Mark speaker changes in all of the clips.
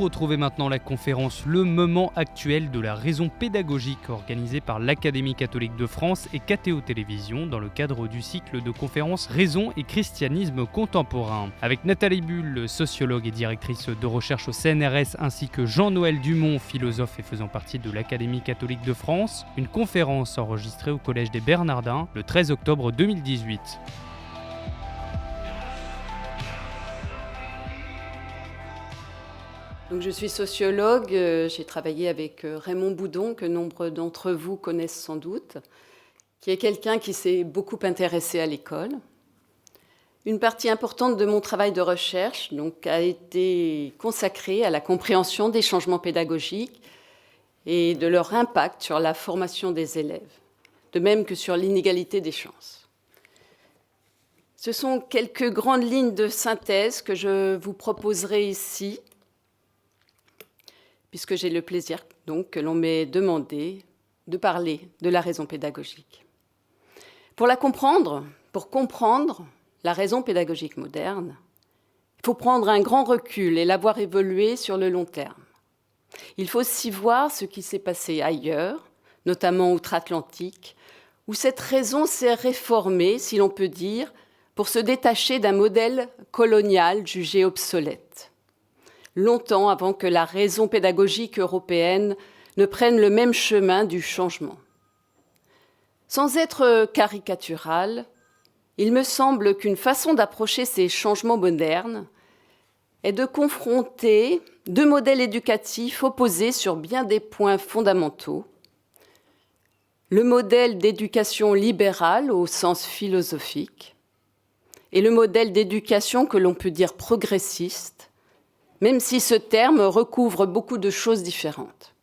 Speaker 1: retrouvez maintenant la conférence Le moment actuel de la raison pédagogique organisée par l'Académie catholique de France et KTO Télévision dans le cadre du cycle de conférences Raison et christianisme contemporain. Avec Nathalie Bull, sociologue et directrice de recherche au CNRS, ainsi que Jean-Noël Dumont, philosophe et faisant partie de l'Académie catholique de France, une conférence enregistrée au Collège des Bernardins le 13 octobre 2018.
Speaker 2: Donc, je suis sociologue, j'ai travaillé avec Raymond Boudon, que nombre d'entre vous connaissent sans doute, qui est quelqu'un qui s'est beaucoup intéressé à l'école. Une partie importante de mon travail de recherche a été consacrée à la compréhension des changements pédagogiques et de leur impact sur la formation des élèves, de même que sur l'inégalité des chances. Ce sont quelques grandes lignes de synthèse que je vous proposerai ici, puisque j'ai le plaisir que l'on m'ait demandé de parler de la raison pédagogique. Pour comprendre la raison pédagogique moderne, il faut prendre un grand recul et la voir évoluer sur le long terme. Il faut aussi voir ce qui s'est passé ailleurs, notamment outre-Atlantique, où cette raison s'est réformée, si l'on peut dire, pour se détacher d'un modèle colonial jugé obsolète, longtemps avant que la raison pédagogique européenne ne prenne le même chemin du changement. Sans être caricatural, il me semble qu'une façon d'approcher ces changements modernes est de confronter deux modèles éducatifs opposés sur bien des points fondamentaux. Le modèle d'éducation libérale au sens philosophique et le modèle d'éducation que l'on peut dire progressiste, même si ce terme recouvre beaucoup de choses différentes.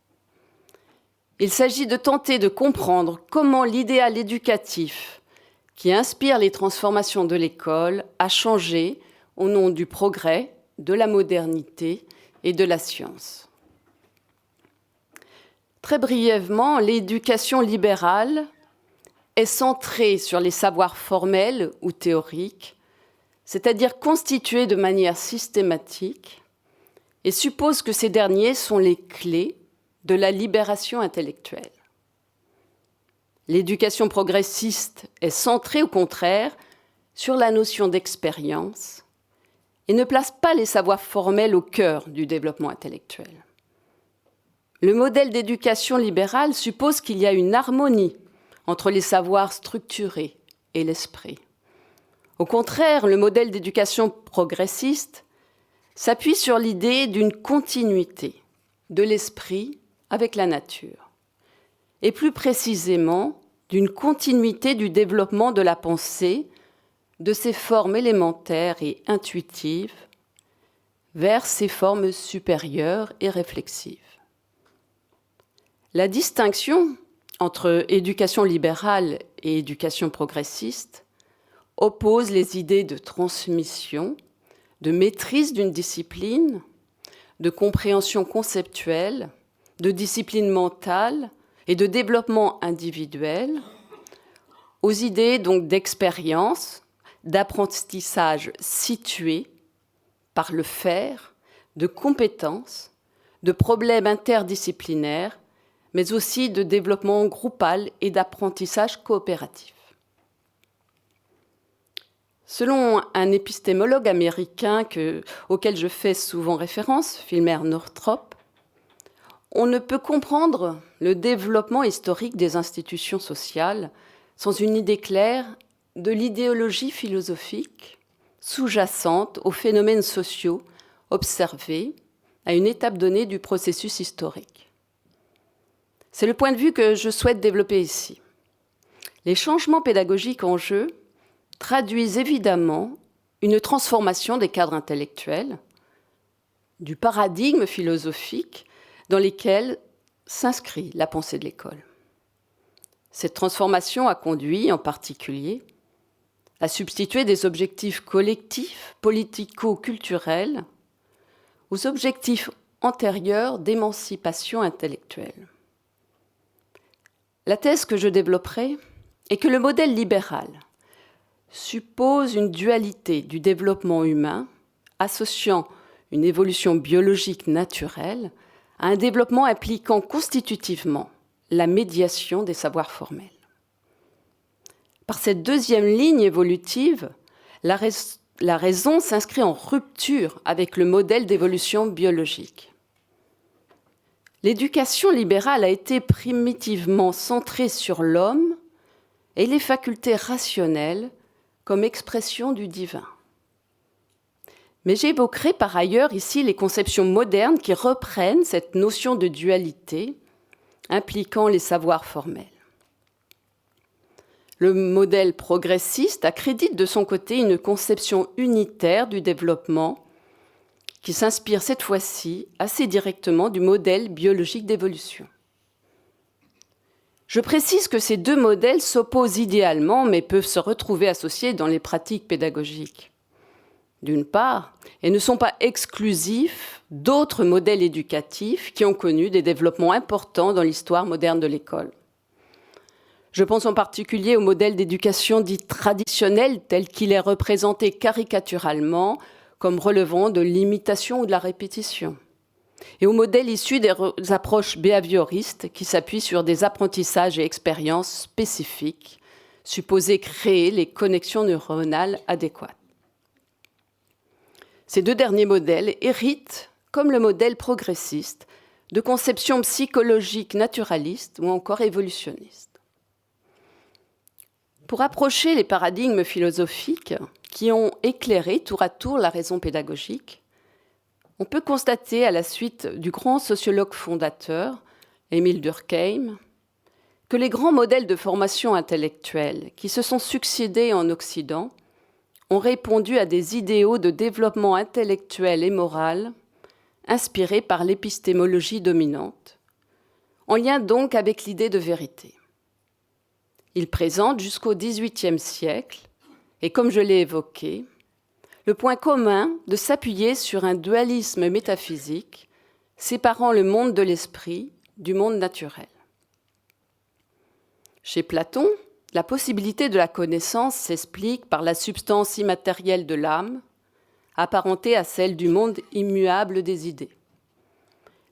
Speaker 2: Il s'agit de tenter de comprendre comment l'idéal éducatif qui inspire les transformations de l'école a changé au nom du progrès, de la modernité et de la science. Très brièvement, l'éducation libérale est centrée sur les savoirs formels ou théoriques, c'est-à-dire constituée de manière systématique, et suppose que ces derniers sont les clés de la libération intellectuelle. L'éducation progressiste est centrée, au contraire, sur la notion d'expérience et ne place pas les savoirs formels au cœur du développement intellectuel. Le modèle d'éducation libérale suppose qu'il y a une harmonie entre les savoirs structurés et l'esprit. Au contraire, le modèle d'éducation progressiste s'appuie sur l'idée d'une continuité de l'esprit avec la nature, et plus précisément d'une continuité du développement de la pensée, de ses formes élémentaires et intuitives, vers ses formes supérieures et réflexives. La distinction entre éducation libérale et éducation progressiste oppose les idées de transmission, de maîtrise d'une discipline, de compréhension conceptuelle, de discipline mentale et de développement individuel, aux idées donc d'expérience, d'apprentissage situé par le faire, de compétences, de problèmes interdisciplinaires, mais aussi de développement groupal et d'apprentissage coopératif. Selon un épistémologue américain auquel je fais souvent référence, Philmer Northrop, on ne peut comprendre le développement historique des institutions sociales sans une idée claire de l'idéologie philosophique sous-jacente aux phénomènes sociaux observés à une étape donnée du processus historique. C'est le point de vue que je souhaite développer ici. Les changements pédagogiques en jeu traduisent évidemment une transformation des cadres intellectuels, du paradigme philosophique dans lesquels s'inscrit la pensée de l'école. Cette transformation a conduit, en particulier, à substituer des objectifs collectifs, politico-culturels, aux objectifs antérieurs d'émancipation intellectuelle. La thèse que je développerai est que le modèle libéral suppose une dualité du développement humain associant une évolution biologique naturelle, à un développement impliquant constitutivement la médiation des savoirs formels. Par cette deuxième ligne évolutive, la raison s'inscrit en rupture avec le modèle d'évolution biologique. L'éducation libérale a été primitivement centrée sur l'homme et les facultés rationnelles comme expression du divin. Mais j'évoquerai par ailleurs ici les conceptions modernes qui reprennent cette notion de dualité impliquant les savoirs formels. Le modèle progressiste accrédite de son côté une conception unitaire du développement qui s'inspire cette fois-ci assez directement du modèle biologique d'évolution. Je précise que ces deux modèles s'opposent idéalement mais peuvent se retrouver associés dans les pratiques pédagogiques. D'une part, et ne sont pas exclusifs d'autres modèles éducatifs qui ont connu des développements importants dans l'histoire moderne de l'école. Je pense en particulier au modèle d'éducation dit traditionnel tel qu'il est représenté caricaturalement comme relevant de l'imitation ou de la répétition, et au modèle issu des approches behavioristes qui s'appuient sur des apprentissages et expériences spécifiques supposés créer les connexions neuronales adéquates. Ces deux derniers modèles héritent, comme le modèle progressiste, de conceptions psychologiques naturalistes ou encore évolutionnistes. Pour approcher les paradigmes philosophiques qui ont éclairé tour à tour la raison pédagogique, on peut constater à la suite du grand sociologue fondateur, Émile Durkheim, que les grands modèles de formation intellectuelle qui se sont succédés en Occident ont répondu à des idéaux de développement intellectuel et moral inspirés par l'épistémologie dominante, en lien donc avec l'idée de vérité. Ils présentent jusqu'au XVIIIe siècle, et comme je l'ai évoqué, le point commun de s'appuyer sur un dualisme métaphysique séparant le monde de l'esprit du monde naturel. Chez Platon, la possibilité de la connaissance s'explique par la substance immatérielle de l'âme, apparentée à celle du monde immuable des idées.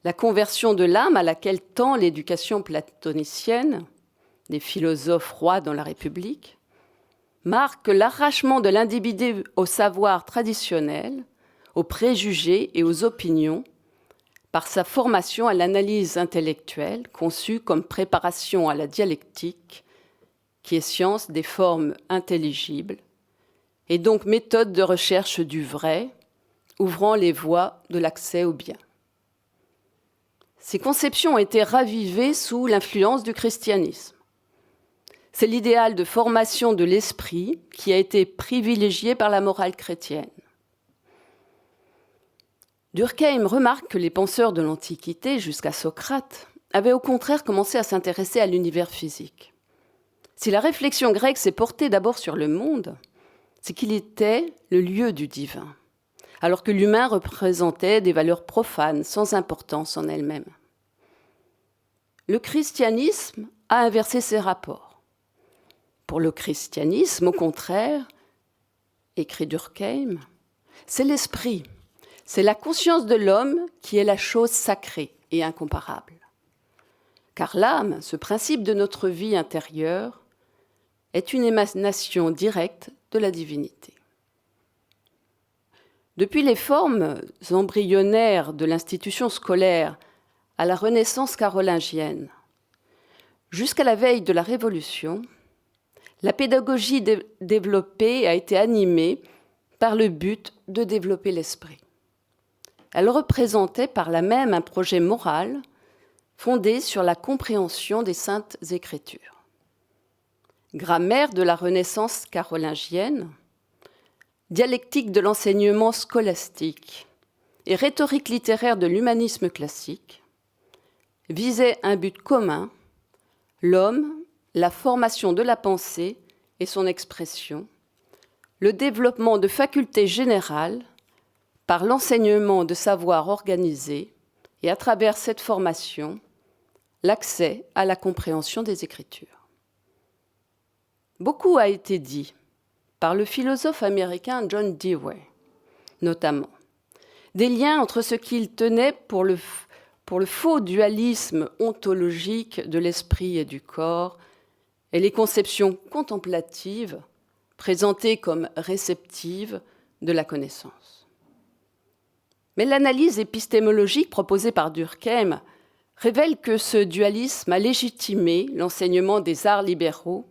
Speaker 2: La conversion de l'âme à laquelle tend l'éducation platonicienne, des philosophes rois dans la République, marque l'arrachement de l'individu au savoir traditionnel, aux préjugés et aux opinions, par sa formation à l'analyse intellectuelle conçue comme préparation à la dialectique, qui est science des formes intelligibles, et donc méthode de recherche du vrai, ouvrant les voies de l'accès au bien. Ces conceptions ont été ravivées sous l'influence du christianisme. C'est l'idéal de formation de l'esprit qui a été privilégié par la morale chrétienne. Durkheim remarque que les penseurs de l'Antiquité, jusqu'à Socrate, avaient au contraire commencé à s'intéresser à l'univers physique. Si la réflexion grecque s'est portée d'abord sur le monde, c'est qu'il était le lieu du divin, alors que l'humain représentait des valeurs profanes, sans importance en elles-mêmes. Le christianisme a inversé ces rapports. Pour le christianisme, au contraire, écrit Durkheim, c'est l'esprit, c'est la conscience de l'homme qui est la chose sacrée et incomparable. Car l'âme, ce principe de notre vie intérieure, est une émanation directe de la divinité. Depuis les formes embryonnaires de l'institution scolaire à la Renaissance carolingienne, jusqu'à la veille de la Révolution, la pédagogie développée a été animée par le but de développer l'esprit. Elle représentait par là même un projet moral fondé sur la compréhension des Saintes Écritures. Grammaire de la Renaissance carolingienne, dialectique de l'enseignement scolastique et rhétorique littéraire de l'humanisme classique, visaient un but commun, l'homme, la formation de la pensée et son expression, le développement de facultés générales par l'enseignement de savoirs organisés et à travers cette formation, l'accès à la compréhension des Écritures. Beaucoup a été dit par le philosophe américain John Dewey, notamment. des liens entre ce qu'il tenait pour le faux dualisme ontologique de l'esprit et du corps et les conceptions contemplatives présentées comme réceptives de la connaissance. Mais l'analyse épistémologique proposée par Durkheim révèle que ce dualisme a légitimé l'enseignement des arts libéraux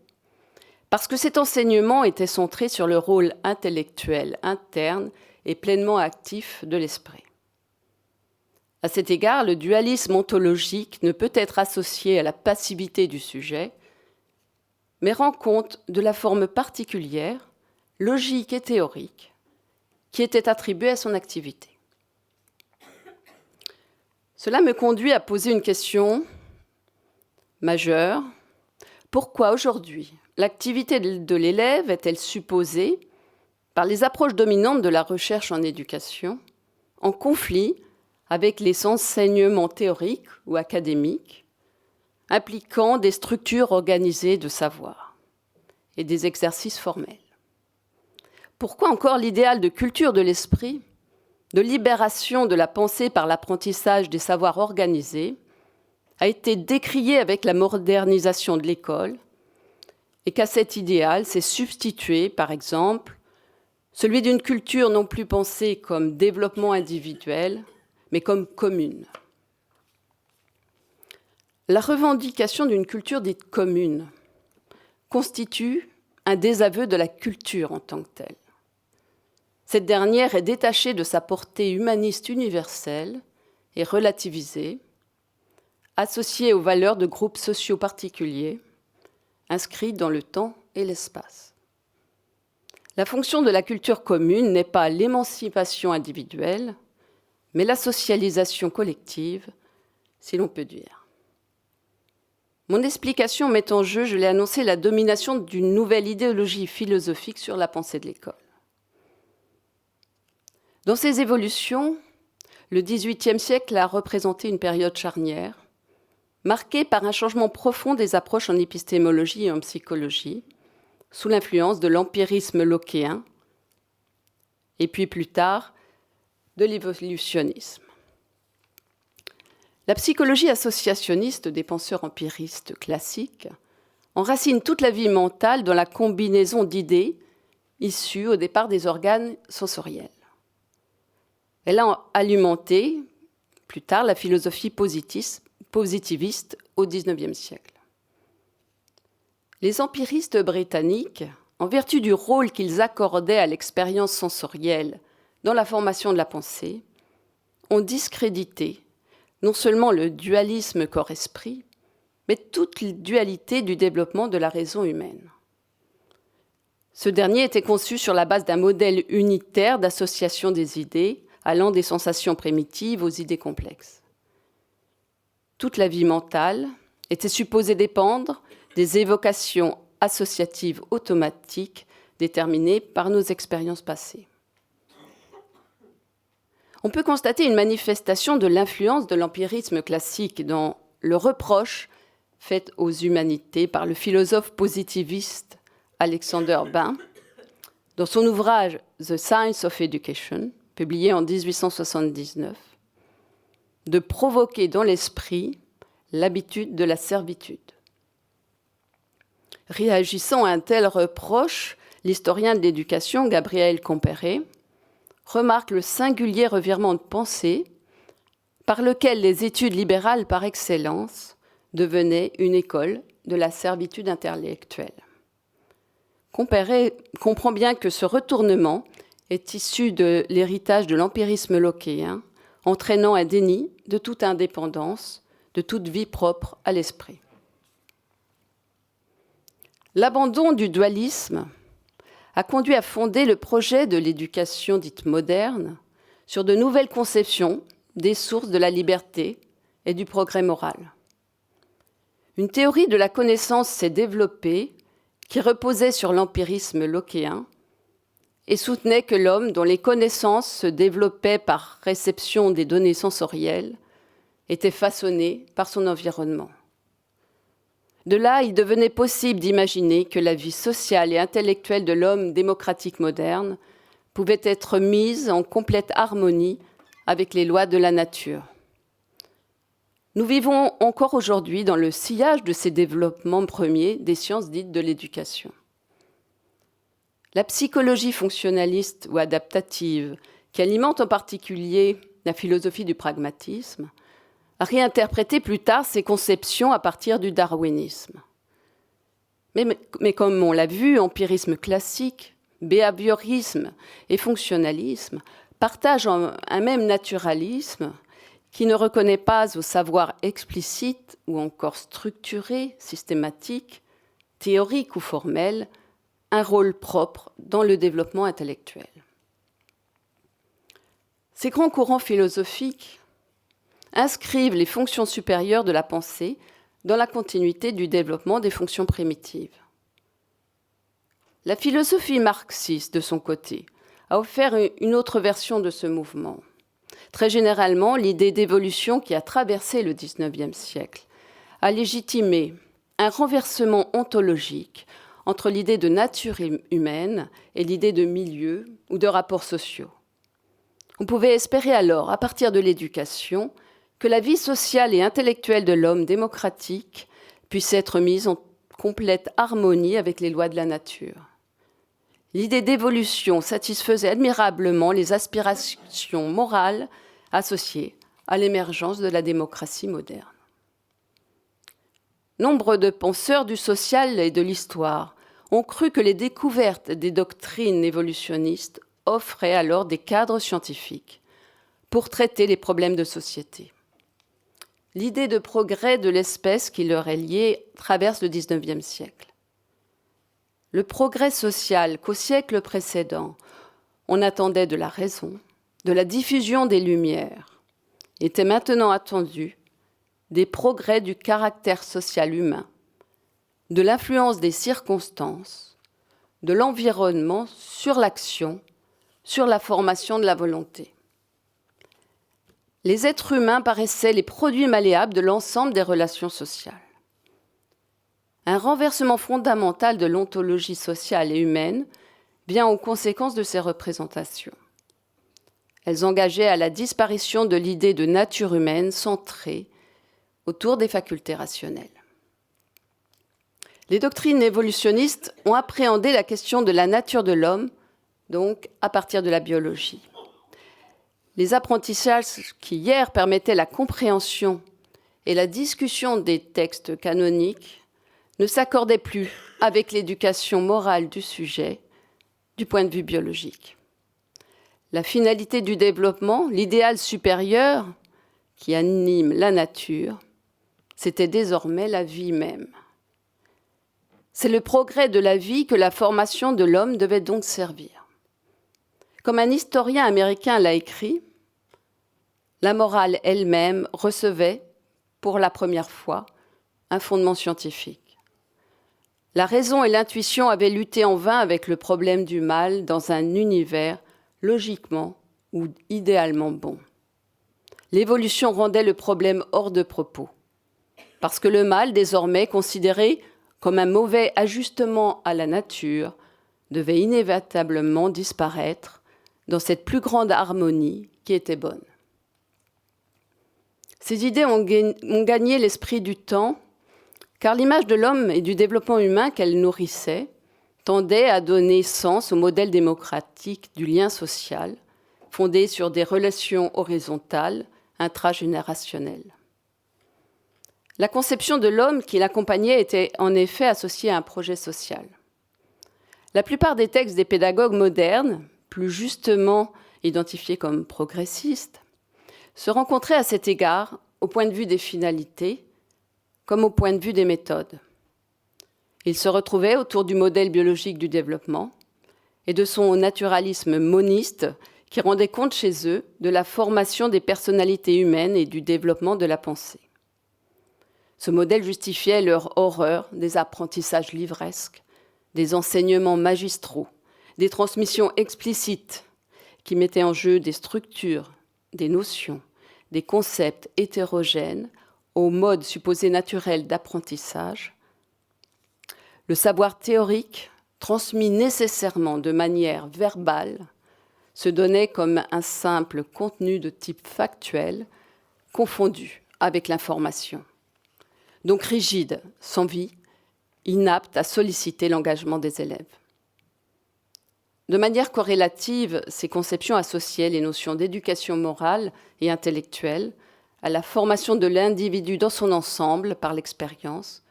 Speaker 2: parce que cet enseignement était centré sur le rôle intellectuel interne et pleinement actif de l'esprit. À cet égard, le dualisme ontologique ne peut être associé à la passivité du sujet, mais rend compte de la forme particulière, logique et théorique, qui était attribuée à son activité. Cela me conduit à poser une question majeure. Pourquoi aujourd'hui l'activité de l'élève est-elle supposée, par les approches dominantes de la recherche en éducation, en conflit avec les enseignements théoriques ou académiques, impliquant des structures organisées de savoir et des exercices formels? Pourquoi encore l'idéal de culture de l'esprit, de libération de la pensée par l'apprentissage des savoirs organisés, a été décrié avec la modernisation de l'école et qu'à cet idéal s'est substitué, par exemple, celui d'une culture non plus pensée comme développement individuel, mais comme commune. La revendication d'une culture dite commune constitue un désaveu de la culture en tant que telle. Cette dernière est détachée de sa portée humaniste universelle et relativisée, associée aux valeurs de groupes sociaux particuliers, inscrits dans le temps et l'espace. La fonction de la culture commune n'est pas l'émancipation individuelle, mais la socialisation collective, si l'on peut dire. Mon explication met en jeu, je l'ai annoncé, la domination d'une nouvelle idéologie philosophique sur la pensée de l'école. Dans ces évolutions, le XVIIIe siècle a représenté une période charnière, marquée par un changement profond des approches en épistémologie et en psychologie, sous l'influence de l'empirisme lockéen, et puis plus tard, de l'évolutionnisme. La psychologie associationniste des penseurs empiristes classiques enracine toute la vie mentale dans la combinaison d'idées issues au départ des organes sensoriels. Elle a alimenté, plus tard, la philosophie positiviste au XIXe siècle. Les empiristes britanniques, en vertu du rôle qu'ils accordaient à l'expérience sensorielle dans la formation de la pensée, ont discrédité non seulement le dualisme corps-esprit, mais toute la dualité du développement de la raison humaine. Ce dernier était conçu sur la base d'un modèle unitaire d'association des idées, allant des sensations primitives aux idées complexes. Toute la vie mentale était supposée dépendre des évocations associatives automatiques déterminées par nos expériences passées. On peut constater une manifestation de l'influence de l'empirisme classique dans le reproche fait aux humanités par le philosophe positiviste Alexander Bain, dans son ouvrage The Science of Education, publié en 1879, de provoquer dans l'esprit l'habitude de la servitude. Réagissant à un tel reproche, l'historien de l'éducation Gabriel Comparet remarque le singulier revirement de pensée par lequel les études libérales par excellence devenaient une école de la servitude intellectuelle. Comparet comprend bien que ce retournement est issu de l'héritage de l'empirisme lockéen, entraînant un déni de toute indépendance, de toute vie propre à l'esprit. L'abandon du dualisme a conduit à fonder le projet de l'éducation dite moderne sur de nouvelles conceptions des sources de la liberté et du progrès moral. Une théorie de la connaissance s'est développée qui reposait sur l'empirisme lockéen et soutenait que l'homme, dont les connaissances se développaient par réception des données sensorielles, était façonné par son environnement. De là, il devenait possible d'imaginer que la vie sociale et intellectuelle de l'homme démocratique moderne pouvait être mise en complète harmonie avec les lois de la nature. Nous vivons encore aujourd'hui dans le sillage de ces développements premiers des sciences dites de l'éducation. La psychologie fonctionnaliste ou adaptative, qui alimente en particulier la philosophie du pragmatisme, a réinterprété plus tard ces conceptions à partir du darwinisme. Mais comme on l'a vu, empirisme classique, behaviorisme et fonctionnalisme partagent un même naturalisme qui ne reconnaît pas au savoir explicite ou encore structuré, systématique, théorique ou formel, un rôle propre dans le développement intellectuel. Ces grands courants philosophiques inscrivent les fonctions supérieures de la pensée dans la continuité du développement des fonctions primitives. La philosophie marxiste, de son côté, a offert une autre version de ce mouvement. Très généralement, l'idée d'évolution qui a traversé le XIXe siècle a légitimé un renversement ontologique entre l'idée de nature humaine et l'idée de milieu ou de rapports sociaux. On pouvait espérer alors, à partir de l'éducation, que la vie sociale et intellectuelle de l'homme démocratique puisse être mise en complète harmonie avec les lois de la nature. L'idée d'évolution satisfaisait admirablement les aspirations morales associées à l'émergence de la démocratie moderne. Nombre de penseurs du social et de l'histoire ont cru que les découvertes des doctrines évolutionnistes offraient alors des cadres scientifiques pour traiter les problèmes de société. L'idée de progrès de l'espèce qui leur est liée traverse le XIXe siècle. Le progrès social qu'au siècle précédent, on attendait de la raison, de la diffusion des lumières, était maintenant attendu des progrès du caractère social humain, de l'influence des circonstances, de l'environnement sur l'action, sur la formation de la volonté. Les êtres humains paraissaient les produits malléables de l'ensemble des relations sociales. Un renversement fondamental de l'ontologie sociale et humaine vient aux conséquences de ces représentations. Elles engageaient à la disparition de l'idée de nature humaine centrée autour des facultés rationnelles. Les doctrines évolutionnistes ont appréhendé la question de la nature de l'homme, donc à partir de la biologie. Les apprentissages qui hier permettaient la compréhension et la discussion des textes canoniques ne s'accordaient plus avec l'éducation morale du sujet du point de vue biologique. La finalité du développement, l'idéal supérieur qui anime la nature, c'était désormais la vie même. C'est le progrès de la vie que la formation de l'homme devait donc servir. Comme un historien américain l'a écrit, la morale elle-même recevait, pour la première fois, un fondement scientifique. La raison et l'intuition avaient lutté en vain avec le problème du mal dans un univers logiquement ou idéalement bon. L'évolution rendait le problème hors de propos, parce que le mal, désormais considéré comme un mauvais ajustement à la nature, devait inévitablement disparaître dans cette plus grande harmonie qui était bonne. Ces idées ont gagné l'esprit du temps, car l'image de l'homme et du développement humain qu'elle nourrissait tendait à donner sens au modèle démocratique du lien social, fondé sur des relations horizontales, intragénérationnelles. La conception de l'homme qui l'accompagnait était en effet associée à un projet social. La plupart des textes des pédagogues modernes, plus justement identifiés comme progressistes, se rencontraient à cet égard au point de vue des finalités, comme au point de vue des méthodes. Ils se retrouvaient autour du modèle biologique du développement et de son naturalisme moniste qui rendait compte chez eux de la formation des personnalités humaines et du développement de la pensée. Ce modèle justifiait leur horreur des apprentissages livresques, des enseignements magistraux, des transmissions explicites qui mettaient en jeu des structures, des notions, des concepts hétérogènes aux modes supposés naturels d'apprentissage. Le savoir théorique, transmis nécessairement de manière verbale, se donnait comme un simple contenu de type factuel, confondu avec l'information. Donc rigide, sans vie, inapte à solliciter l'engagement des élèves. De manière corrélative, ces conceptions associaient les notions d'éducation morale et intellectuelle à la formation de l'individu dans son ensemble par l'expérience,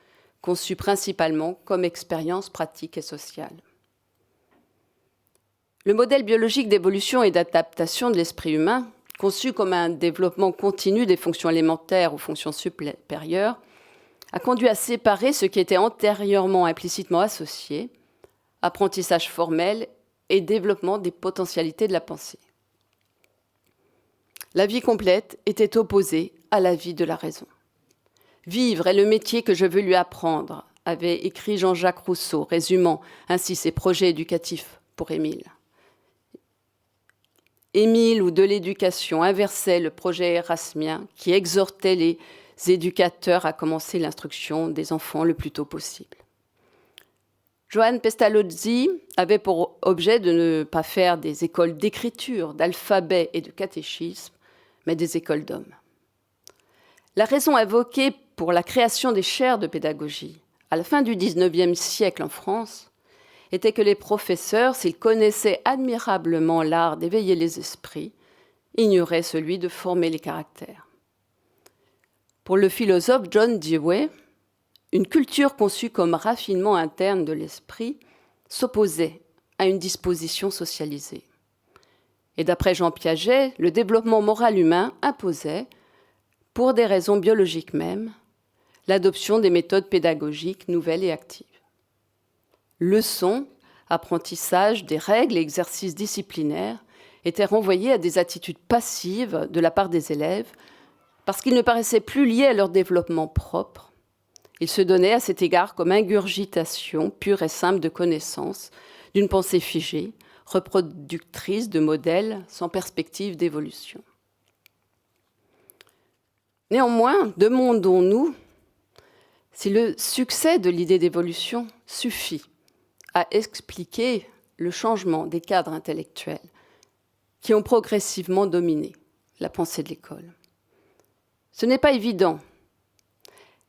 Speaker 2: conçue principalement comme expérience pratique et sociale. Le modèle biologique d'évolution et d'adaptation de l'esprit humain, conçu comme un développement continu des fonctions élémentaires aux fonctions supérieures, a conduit à séparer ce qui était antérieurement implicitement associé, apprentissage formel et développement des potentialités de la pensée. La vie complète était opposée à la vie de la raison. « Vivre est le métier que je veux lui apprendre », avait écrit Jean-Jacques Rousseau, résumant ainsi ses projets éducatifs pour Émile. Émile ou de l'éducation inversait le projet érasmien qui exhortait les éducateurs à commencer l'instruction des enfants le plus tôt possible. Johann Pestalozzi avait pour objet de ne pas faire des écoles d'écriture, d'alphabet et de catéchisme, mais des écoles d'hommes. La raison invoquée pour la création des chaires de pédagogie à la fin du XIXe siècle en France était que les professeurs, s'ils connaissaient admirablement l'art d'éveiller les esprits, ignoraient celui de former les caractères. Pour le philosophe John Dewey, une culture conçue comme raffinement interne de l'esprit s'opposait à une disposition socialisée. Et d'après Jean Piaget, le développement moral humain imposait, pour des raisons biologiques même, l'adoption des méthodes pédagogiques nouvelles et actives. Leçons, apprentissage des règles et exercices disciplinaires étaient renvoyés à des attitudes passives de la part des élèves parce qu'ils ne paraissaient plus liés à leur développement propre. Ils se donnaient à cet égard comme ingurgitation pure et simple de connaissances, d'une pensée figée, reproductrice de modèles sans perspective d'évolution. Néanmoins, demandons-nous si le succès de l'idée d'évolution suffit à expliquer le changement des cadres intellectuels qui ont progressivement dominé la pensée de l'école. Ce n'est pas évident,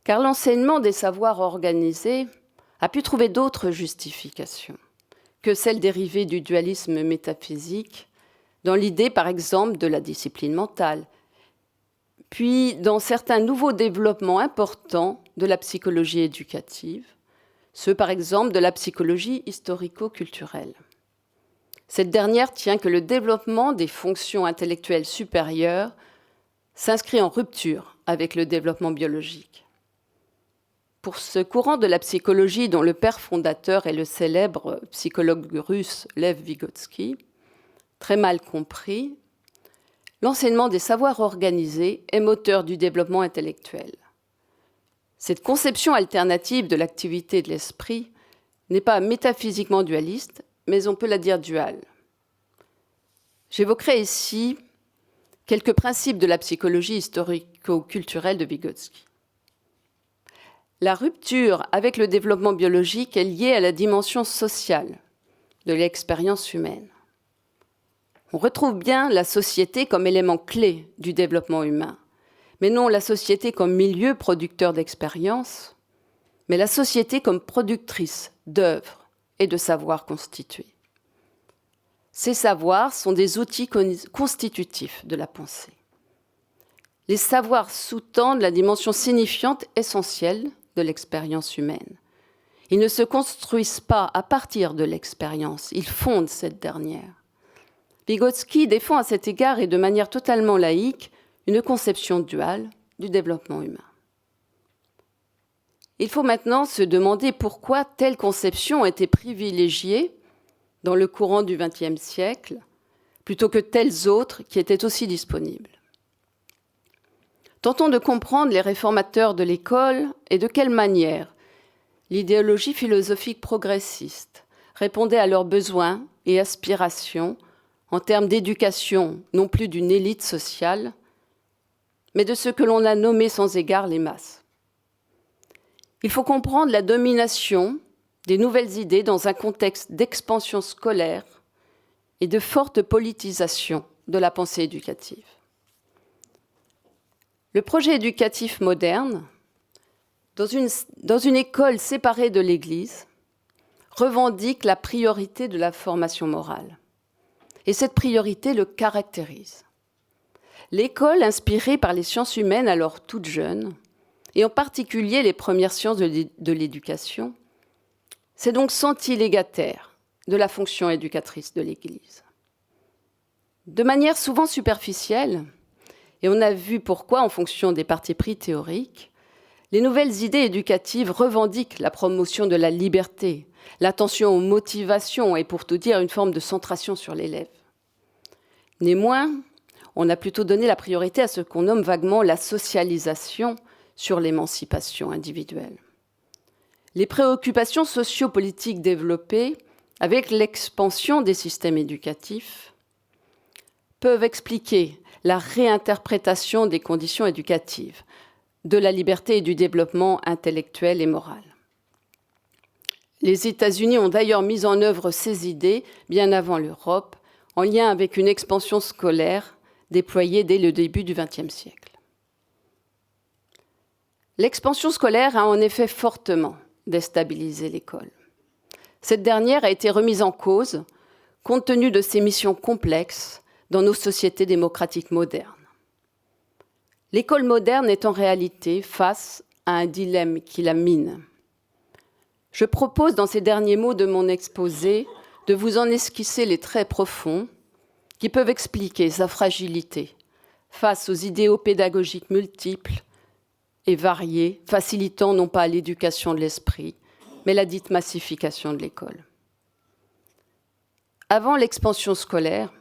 Speaker 2: car l'enseignement des savoirs organisés a pu trouver d'autres justifications que celles dérivées du dualisme métaphysique, dans l'idée, par exemple, de la discipline mentale, puis dans certains nouveaux développements importants de la psychologie éducative, ceux, par exemple, de la psychologie historico-culturelle. Cette dernière tient que le développement des fonctions intellectuelles supérieures s'inscrit en rupture avec le développement biologique. Pour ce courant de la psychologie dont le père fondateur est le célèbre psychologue russe Lev Vygotsky, très mal compris, l'enseignement des savoirs organisés est moteur du développement intellectuel. Cette conception alternative de l'activité de l'esprit n'est pas métaphysiquement dualiste, mais on peut la dire duale. J'évoquerai ici quelques principes de la psychologie historico-culturelle de Vygotsky. La rupture avec le développement biologique est liée à la dimension sociale de l'expérience humaine. On retrouve bien la société comme élément clé du développement humain, mais non la société comme milieu producteur d'expériences, mais la société comme productrice d'œuvres et de savoirs constitués. Ces savoirs sont des outils constitutifs de la pensée. Les savoirs sous-tendent la dimension signifiante essentielle de l'expérience humaine. Ils ne se construisent pas à partir de l'expérience, ils fondent cette dernière. Vygotsky défend à cet égard et de manière totalement laïque une conception duale du développement humain. Il faut maintenant se demander pourquoi telle conception a été privilégiée dans le courant du XXe siècle plutôt que telles autres qui étaient aussi disponibles. Tentons de comprendre les réformateurs de l'école et de quelle manière l'idéologie philosophique progressiste répondait à leurs besoins et aspirations en termes d'éducation, non plus d'une élite sociale, mais de ce que l'on a nommé sans égard les masses. Il faut comprendre la domination des nouvelles idées dans un contexte d'expansion scolaire et de forte politisation de la pensée éducative. Le projet éducatif moderne, dans une école séparée de l'Église, revendique la priorité de la formation morale. Et cette priorité le caractérise. L'école, inspirée par les sciences humaines alors toutes jeunes, et en particulier les premières sciences de l'éducation, s'est donc sentie légataire de la fonction éducatrice de l'Église. De manière souvent superficielle, et on a vu pourquoi en fonction des partis pris théoriques, les nouvelles idées éducatives revendiquent la promotion de la liberté, l'attention aux motivations et pour tout dire une forme de centration sur l'élève. Néanmoins, on a plutôt donné la priorité à ce qu'on nomme vaguement la socialisation sur l'émancipation individuelle. Les préoccupations sociopolitiques développées avec l'expansion des systèmes éducatifs peuvent expliquer la réinterprétation des conditions éducatives, de la liberté et du développement intellectuel et moral. Les États-Unis ont d'ailleurs mis en œuvre ces idées bien avant l'Europe, en lien avec une expansion scolaire déployée dès le début du XXe siècle. L'expansion scolaire a en effet fortement déstabilisé l'école. Cette dernière a été remise en cause compte tenu de ses missions complexes dans nos sociétés démocratiques modernes. L'école moderne est en réalité face à un dilemme qui la mine. Je propose, dans ces derniers mots de mon exposé, de vous en esquisser les traits profonds qui peuvent expliquer sa fragilité face aux idéaux pédagogiques multiples et variés, facilitant non pas l'éducation de l'esprit, mais la dite massification de l'école. Avant l'expansion scolaire,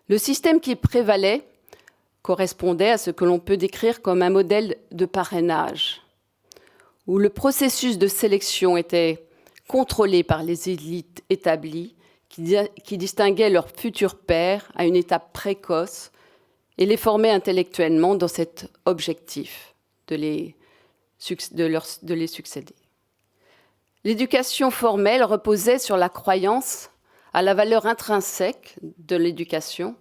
Speaker 2: le système qui prévalait correspondait à ce que l'on peut décrire comme un modèle de parrainage, où le processus de sélection était contrôlé par les élites établies qui distinguaient leurs futurs pairs à une étape précoce et les formaient intellectuellement dans cet objectif de les succéder. L'éducation formelle reposait sur la croyance à la valeur intrinsèque de l'éducation.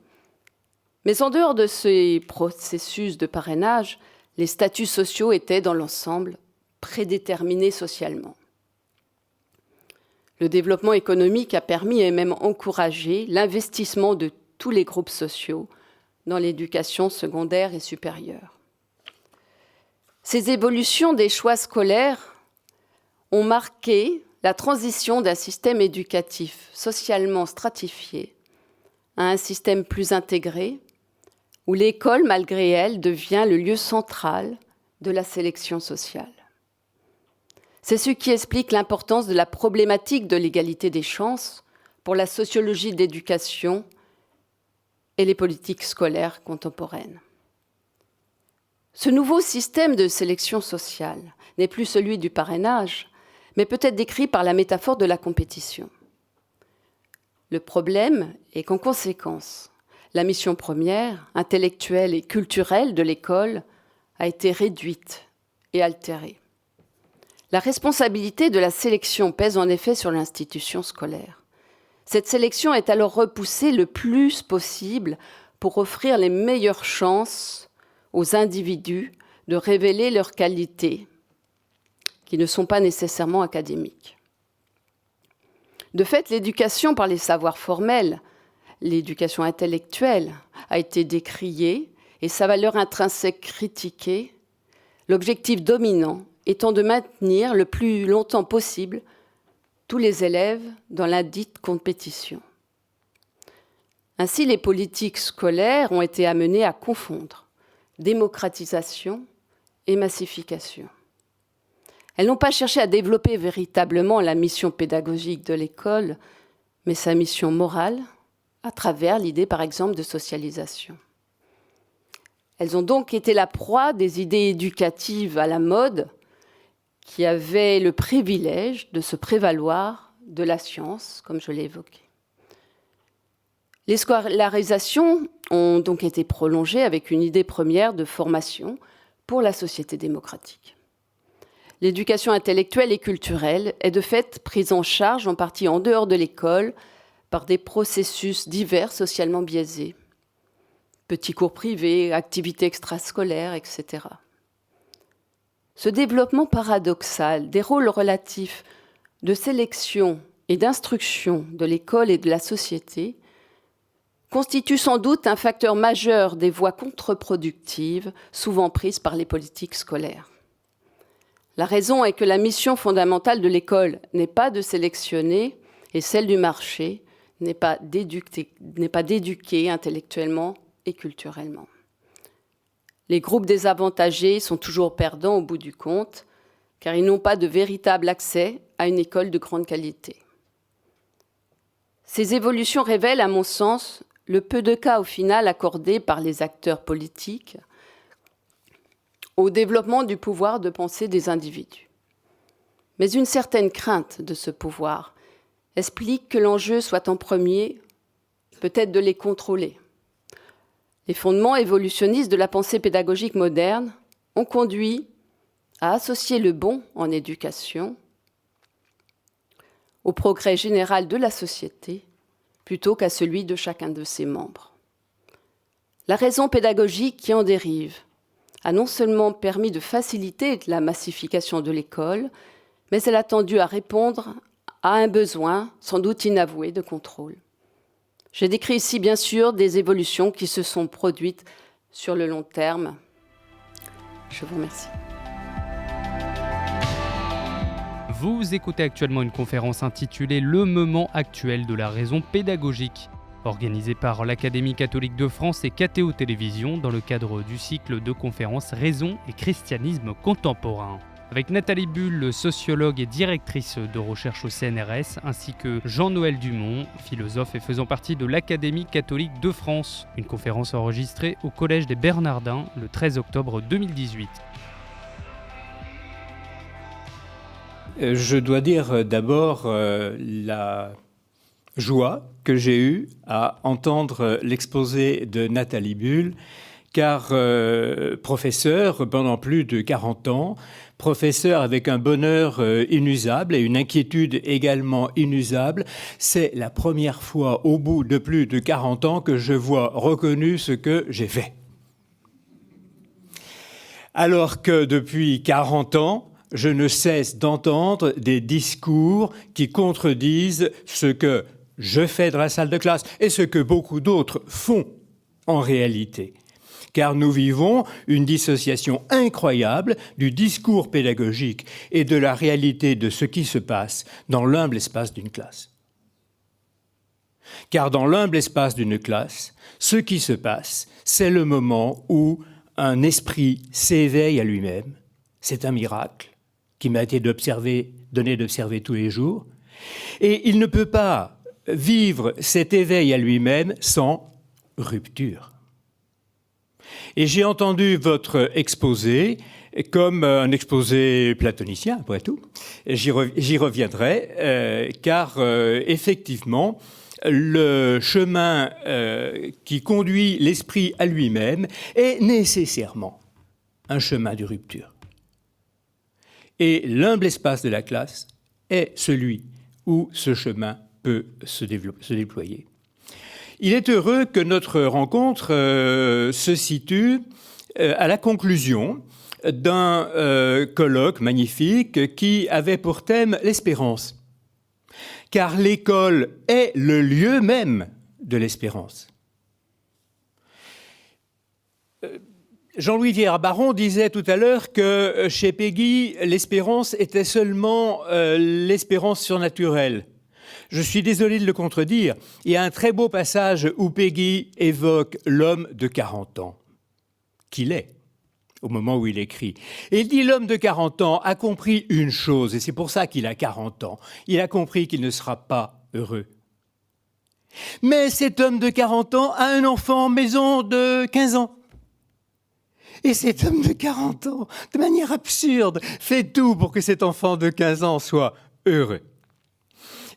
Speaker 2: Mais en dehors de ces processus de parrainage, les statuts sociaux étaient dans l'ensemble prédéterminés socialement. Le développement économique a permis et même encouragé l'investissement de tous les groupes sociaux dans l'éducation secondaire et supérieure. Ces évolutions des choix scolaires ont marqué la transition d'un système éducatif socialement stratifié à un système plus intégré, où l'école, malgré elle, devient le lieu central de la sélection sociale. C'est ce qui explique l'importance de la problématique de l'égalité des chances pour la sociologie de l'éducation et les politiques scolaires contemporaines. Ce nouveau système de sélection sociale n'est plus celui du parrainage, mais peut être décrit par la métaphore de la compétition. Le problème est qu'en conséquence, la mission première, intellectuelle et culturelle de l'école a été réduite et altérée. La responsabilité de la sélection pèse en effet sur l'institution scolaire. Cette sélection est alors repoussée le plus possible pour offrir les meilleures chances aux individus de révéler leurs qualités, qui ne sont pas nécessairement académiques. De fait, l'éducation par les savoirs formels, l'éducation intellectuelle, a été décriée et sa valeur intrinsèque critiquée, l'objectif dominant étant de maintenir le plus longtemps possible tous les élèves dans la dite compétition. Ainsi, les politiques scolaires ont été amenées à confondre démocratisation et massification. Elles n'ont pas cherché à développer véritablement la mission pédagogique de l'école, mais sa mission morale, à travers l'idée, par exemple, de socialisation. Elles ont donc été la proie des idées éducatives à la mode, qui avaient le privilège de se prévaloir de la science, comme je l'ai évoqué. Les scolarisations ont donc été prolongées avec une idée première de formation pour la société démocratique. L'éducation intellectuelle et culturelle est de fait prise en charge en partie en dehors de l'école par des processus divers socialement biaisés. Petits cours privés, activités extrascolaires, etc. Ce développement paradoxal des rôles relatifs de sélection et d'instruction de l'école et de la société constitue sans doute un facteur majeur des voies contre-productives souvent prises par les politiques scolaires. La raison est que la mission fondamentale de l'école n'est pas de sélectionner et celle du marché n'est pas d'éduquer intellectuellement et culturellement. Les groupes désavantagés sont toujours perdants au bout du compte, car ils n'ont pas de véritable accès à une école de grande qualité. Ces évolutions révèlent, à mon sens, le peu de cas au final accordés par les acteurs politiques au développement du pouvoir de pensée des individus. Mais une certaine crainte de ce pouvoir explique que l'enjeu soit en premier, peut-être de les contrôler. Les fondements évolutionnistes de la pensée pédagogique moderne ont conduit à associer le bon en éducation au progrès général de la société plutôt qu'à celui de chacun de ses membres. La raison pédagogique qui en dérive a non seulement permis de faciliter la massification de l'école, mais elle a tendu à répondre à un besoin, sans doute inavoué, de contrôle. J'ai décrit ici, bien sûr, des évolutions qui se sont produites sur le long terme. Je vous remercie.
Speaker 1: Vous écoutez actuellement une conférence intitulée « Le moment actuel de la raison pédagogique », organisée par l'Académie catholique de France et KTO Télévision dans le cadre du cycle de conférences « Raison et christianisme contemporain ». Avec Nathalie Bull, sociologue et directrice de recherche au CNRS, ainsi que Jean-Noël Dumont, philosophe et faisant partie de l'Académie catholique de France. Une conférence enregistrée au Collège des Bernardins le 13 octobre 2018.
Speaker 3: Je dois dire d'abord la joie que j'ai eue à entendre l'exposé de Nathalie Bull, car professeur pendant plus de 40 ans, professeur avec un bonheur inusable et une inquiétude également inusable, c'est la première fois au bout de plus de 40 ans que je vois reconnu ce que j'ai fait. Alors que depuis 40 ans, je ne cesse d'entendre des discours qui contredisent ce que je fais dans la salle de classe et ce que beaucoup d'autres font en réalité. Car nous vivons une dissociation incroyable du discours pédagogique et de la réalité de ce qui se passe dans l'humble espace d'une classe. Car dans l'humble espace d'une classe, ce qui se passe, c'est le moment où un esprit s'éveille à lui-même. C'est un miracle qui m'a été donné d'observer tous les jours. Et il ne peut pas vivre cet éveil à lui-même sans rupture. Et j'ai entendu votre exposé comme un exposé platonicien, après tout. J'y reviendrai, car effectivement, le chemin qui conduit l'esprit à lui-même est nécessairement un chemin de rupture. Et l'humble espace de la classe est celui où ce chemin peut se déployer. Il est heureux que notre rencontre se situe à la conclusion d'un colloque magnifique qui avait pour thème l'espérance. Car l'école est le lieu même de l'espérance. Jean-Louis Vieira-Baron disait tout à l'heure que chez Péguy, l'espérance était seulement l'espérance surnaturelle. Je suis désolé de le contredire. Il y a un très beau passage où Péguy évoque l'homme de 40 ans, qu'il est, au moment où il écrit. Et il dit l'homme de 40 ans a compris une chose, et c'est pour ça qu'il a 40 ans. Il a compris qu'il ne sera pas heureux. Mais cet homme de 40 ans a un enfant en maison de 15 ans. Et cet homme de 40 ans, de manière absurde, fait tout pour que cet enfant de 15 ans soit heureux.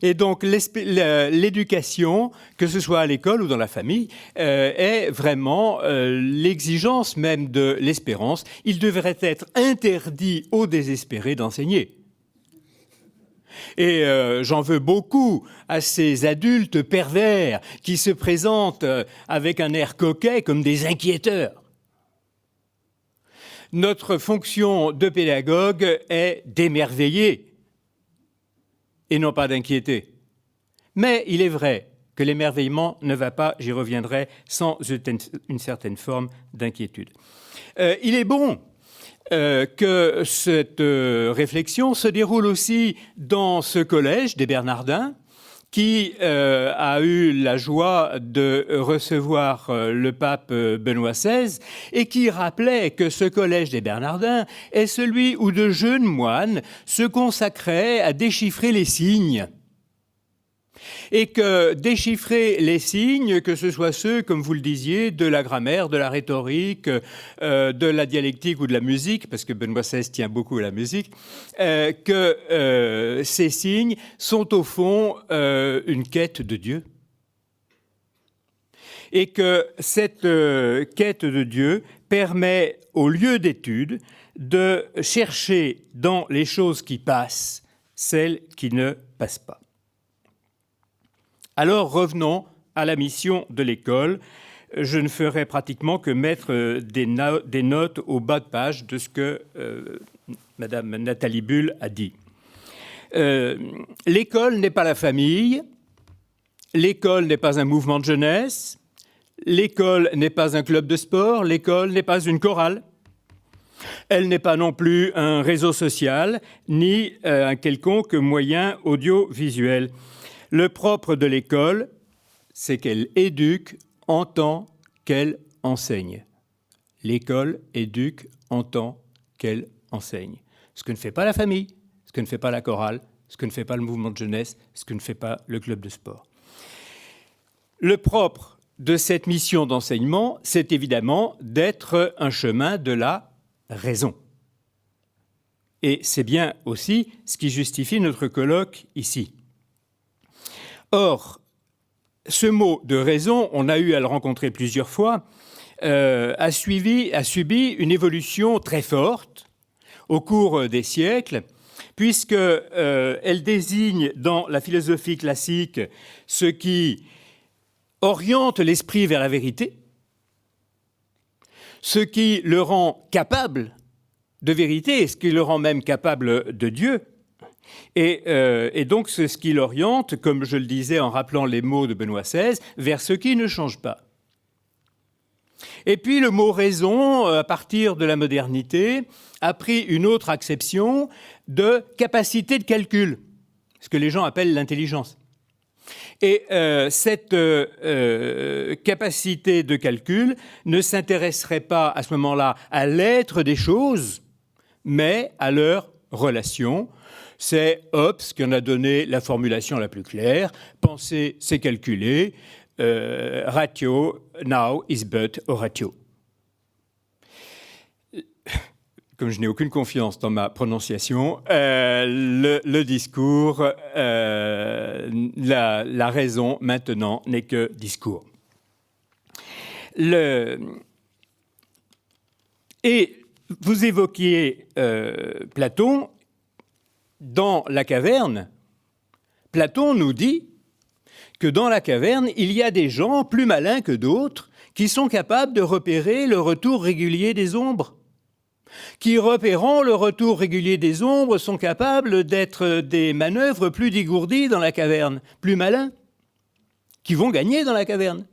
Speaker 3: Et donc l'éducation, que ce soit à l'école ou dans la famille, est vraiment l'exigence même de l'espérance. Il devrait être interdit aux désespérés d'enseigner. Et j'en veux beaucoup à ces adultes pervers qui se présentent avec un air coquet comme des inquiéteurs. Notre fonction de pédagogue est d'émerveiller et non pas d'inquiéter. Mais il est vrai que l'émerveillement ne va pas, j'y reviendrai, sans une certaine forme d'inquiétude. Il est bon que cette réflexion se déroule aussi dans ce collège des Bernardins qui a eu la joie de recevoir le pape Benoît XVI et qui rappelait que ce collège des Bernardins est celui où de jeunes moines se consacraient à déchiffrer les signes. Et que déchiffrer les signes, que ce soit ceux, comme vous le disiez, de la grammaire, de la rhétorique, de la dialectique ou de la musique, parce que Benoît XVI tient beaucoup à la musique, que ces signes sont au fond une quête de Dieu. Et que cette quête de Dieu permet au lieu d'étude de chercher dans les choses qui passent celles qui ne passent pas. Alors revenons à la mission de l'école. Je ne ferai pratiquement que mettre des notes au bas de page de ce que Madame Nathalie Bull a dit. L'école n'est pas la famille, l'école n'est pas un mouvement de jeunesse, l'école n'est pas un club de sport, l'école n'est pas une chorale. Elle n'est pas non plus un réseau social, ni un quelconque moyen audiovisuel. Le propre de l'école, c'est qu'elle éduque en tant qu'elle enseigne. L'école éduque en tant qu'elle enseigne. Ce que ne fait pas la famille, ce que ne fait pas la chorale, ce que ne fait pas le mouvement de jeunesse, ce que ne fait pas le club de sport. Le propre de cette mission d'enseignement, c'est évidemment d'être un chemin de la raison. Et c'est bien aussi ce qui justifie notre colloque ici. Or, ce mot de raison, on a eu à le rencontrer plusieurs fois, a subi une évolution très forte au cours des siècles, puisqu'elle désigne dans la philosophie classique ce qui oriente l'esprit vers la vérité, ce qui le rend capable de vérité et ce qui le rend même capable de Dieu. Et donc, c'est ce qui l'oriente, comme je le disais en rappelant les mots de Benoît XVI, vers ce qui ne change pas. Et puis, le mot « raison », à partir de la modernité, a pris une autre acception de capacité de calcul, ce que les gens appellent l'intelligence. Et cette capacité de calcul ne s'intéresserait pas à ce moment-là à l'être des choses, mais à leur relation. C'est Hobbes qui en a donné la formulation la plus claire. Penser, c'est calculer. Ratio, now is but oratio. Comme je n'ai aucune confiance dans ma prononciation, le discours, la raison maintenant n'est que discours. Et vous évoquiez Platon. Dans la caverne, Platon nous dit que dans la caverne, il y a des gens plus malins que d'autres qui sont capables de repérer le retour régulier des ombres, qui, repérant le retour régulier des ombres, sont capables d'être des manœuvres plus dégourdies dans la caverne, plus malins, qui vont gagner dans la caverne,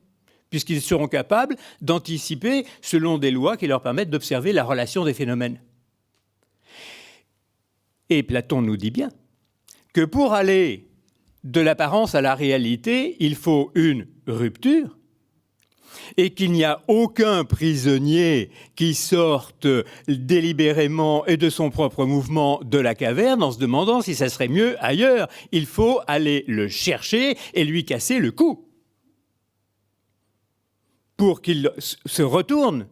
Speaker 3: puisqu'ils seront capables d'anticiper selon des lois qui leur permettent d'observer la relation des phénomènes. Et Platon nous dit bien que pour aller de l'apparence à la réalité, il faut une rupture et qu'il n'y a aucun prisonnier qui sorte délibérément et de son propre mouvement de la caverne en se demandant si ça serait mieux ailleurs. Il faut aller le chercher et lui casser le cou pour qu'il se retourne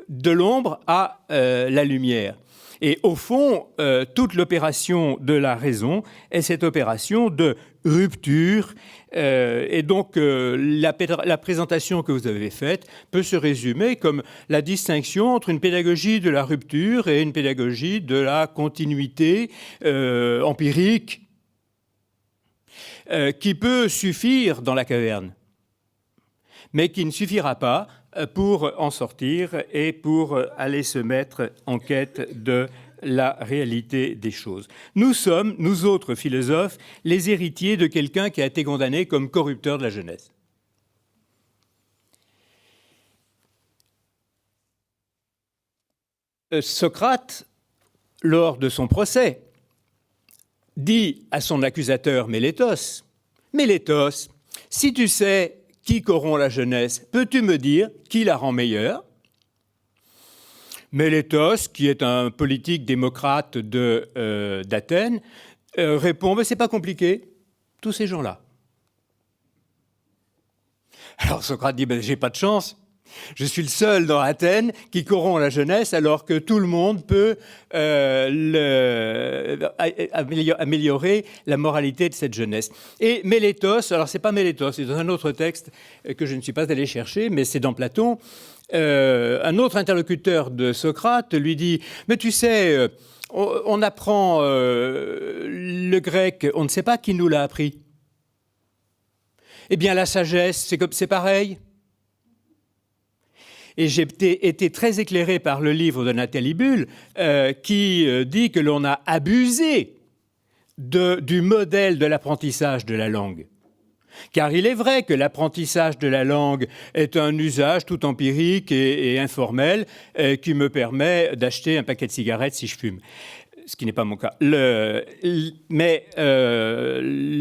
Speaker 3: de l'ombre à la lumière. Et au fond, toute l'opération de la raison est cette opération de rupture. Et donc, la présentation que vous avez faite peut se résumer comme la distinction entre une pédagogie de la rupture et une pédagogie de la continuité empirique qui peut suffire dans la caverne, mais qui ne suffira pas pour en sortir et pour aller se mettre en quête de la réalité des choses. Nous sommes, nous autres philosophes, les héritiers de quelqu'un qui a été condamné comme corrupteur de la jeunesse. Socrate, lors de son procès, dit à son accusateur Mélétos, « Mélétos, si tu sais qui corrompt la jeunesse, peux-tu me dire qui la rend meilleure ?» Mélétos, qui est un politique démocrate d'Athènes, répond « C'est pas compliqué, tous ces gens-là. » Alors Socrate dit « J'ai pas de chance. Je suis le seul dans Athènes qui corrompt la jeunesse alors que tout le monde peut améliorer la moralité de cette jeunesse. » Et Mélétos, alors c'est pas Mélétos, c'est dans un autre texte que je ne suis pas allé chercher, mais c'est dans Platon, un autre interlocuteur de Socrate lui dit « Mais tu sais, on apprend le grec, on ne sait pas qui nous l'a appris. Eh bien la sagesse, c'est pareil. » Et j'ai été très éclairé par le livre de Nathalie Bull qui dit que l'on a abusé du modèle de l'apprentissage de la langue. Car il est vrai que l'apprentissage de la langue est un usage tout empirique et informel qui me permet d'acheter un paquet de cigarettes si je fume. Ce qui n'est pas mon cas. Mais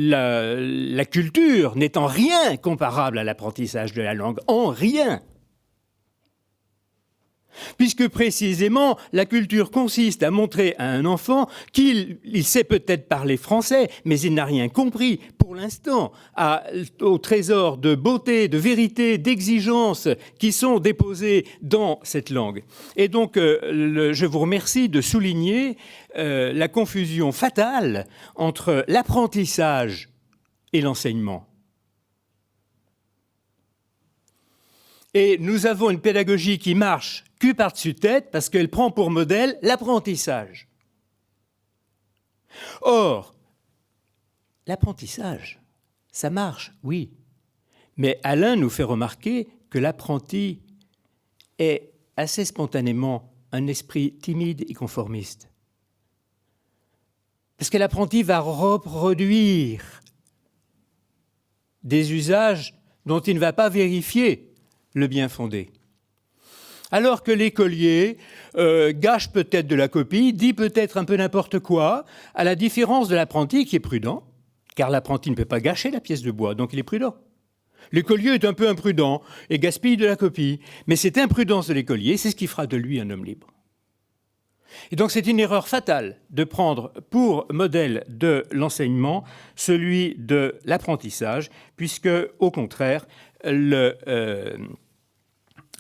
Speaker 3: la culture n'est en rien comparable à l'apprentissage de la langue. En rien. Puisque précisément, la culture consiste à montrer à un enfant qu'il sait peut-être parler français, mais il n'a rien compris pour l'instant au trésor de beauté, de vérité, d'exigence qui sont déposés dans cette langue. Et donc, je vous remercie de souligner la confusion fatale entre l'apprentissage et l'enseignement. Et nous avons une pédagogie qui marche cul par-dessus tête parce qu'elle prend pour modèle l'apprentissage. Or, l'apprentissage, ça marche, oui. Mais Alain nous fait remarquer que l'apprenti est assez spontanément un esprit timide et conformiste. Parce que l'apprenti va reproduire des usages dont il ne va pas vérifier le bien fondé. Alors que l'écolier gâche peut-être de la copie, dit peut-être un peu n'importe quoi, à la différence de l'apprenti qui est prudent, car l'apprenti ne peut pas gâcher la pièce de bois, donc il est prudent. L'écolier est un peu imprudent et gaspille de la copie, mais cette imprudence de l'écolier, c'est ce qui fera de lui un homme libre. Et donc c'est une erreur fatale de prendre pour modèle de l'enseignement celui de l'apprentissage, puisque, au contraire,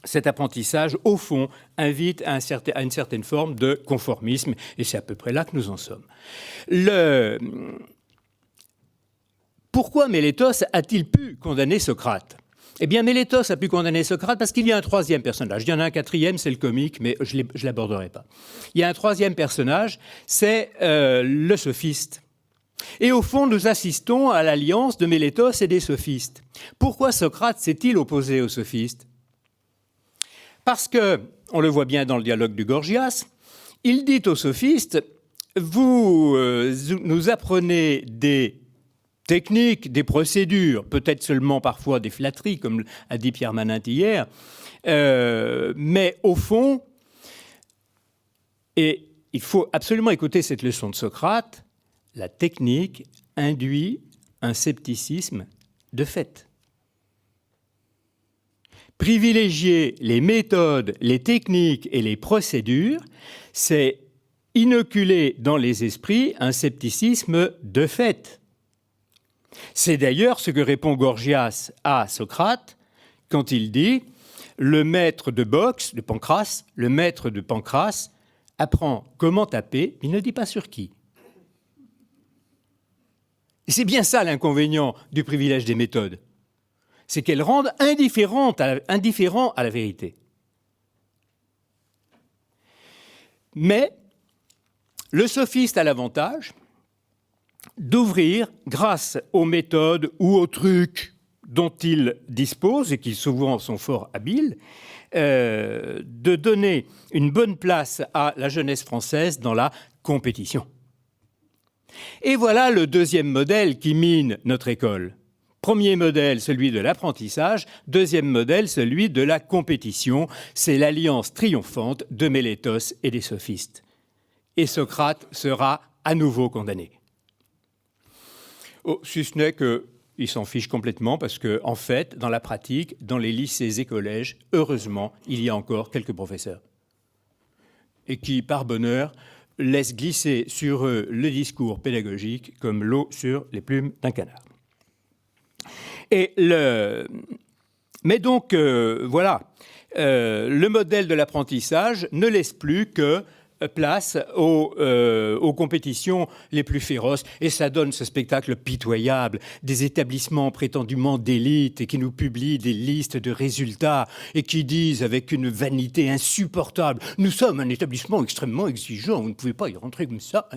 Speaker 3: cet apprentissage, au fond, invite à une certaine forme de conformisme, et c'est à peu près là que nous en sommes. Pourquoi Mélétos a-t-il pu condamner Socrate ? Eh bien, Mélétos a pu condamner Socrate parce qu'il y a un troisième personnage. Il y en a un quatrième, c'est le comique, mais je ne l'aborderai pas. Il y a un troisième personnage, c'est le sophiste. Et au fond, nous assistons à l'alliance de Mélétos et des sophistes. Pourquoi Socrate s'est-il opposé aux sophistes ? Parce que, on le voit bien dans le dialogue du Gorgias, il dit aux sophistes, vous nous apprenez des techniques, des procédures, peut-être seulement parfois des flatteries, comme a dit Pierre Manint hier, mais au fond, et il faut absolument écouter cette leçon de Socrate, la technique induit un scepticisme de fait. Privilégier les méthodes, les techniques et les procédures, c'est inoculer dans les esprits un scepticisme de fait. C'est d'ailleurs ce que répond Gorgias à Socrate quand il dit « Le maître de boxe, de Pancrace, le maître de Pancrace apprend comment taper, il ne dit pas sur qui. » Et c'est bien ça l'inconvénient du privilège des méthodes. C'est qu'elles rendent indifférent à la vérité. Mais le sophiste a l'avantage d'ouvrir, grâce aux méthodes ou aux trucs dont il dispose, et qui souvent sont fort habiles, de donner une bonne place à la jeunesse française dans la compétition. Et voilà le deuxième modèle qui mine notre école. Premier modèle, celui de l'apprentissage. Deuxième modèle, celui de la compétition. C'est l'alliance triomphante de Mélétos et des sophistes. Et Socrate sera à nouveau condamné. Oh, si ce n'est qu'il s'en fiche complètement parce que, en fait, dans la pratique, dans les lycées et collèges, heureusement, il y a encore quelques professeurs. Et qui, par bonheur, laissent glisser sur eux le discours pédagogique comme l'eau sur les plumes d'un canard. Mais donc, voilà, le modèle de l'apprentissage ne laisse plus que place aux compétitions les plus féroces. Et ça donne ce spectacle pitoyable des établissements prétendument d'élite et qui nous publient des listes de résultats et qui disent avec une vanité insupportable « Nous sommes un établissement extrêmement exigeant, vous ne pouvez pas y rentrer comme ça. »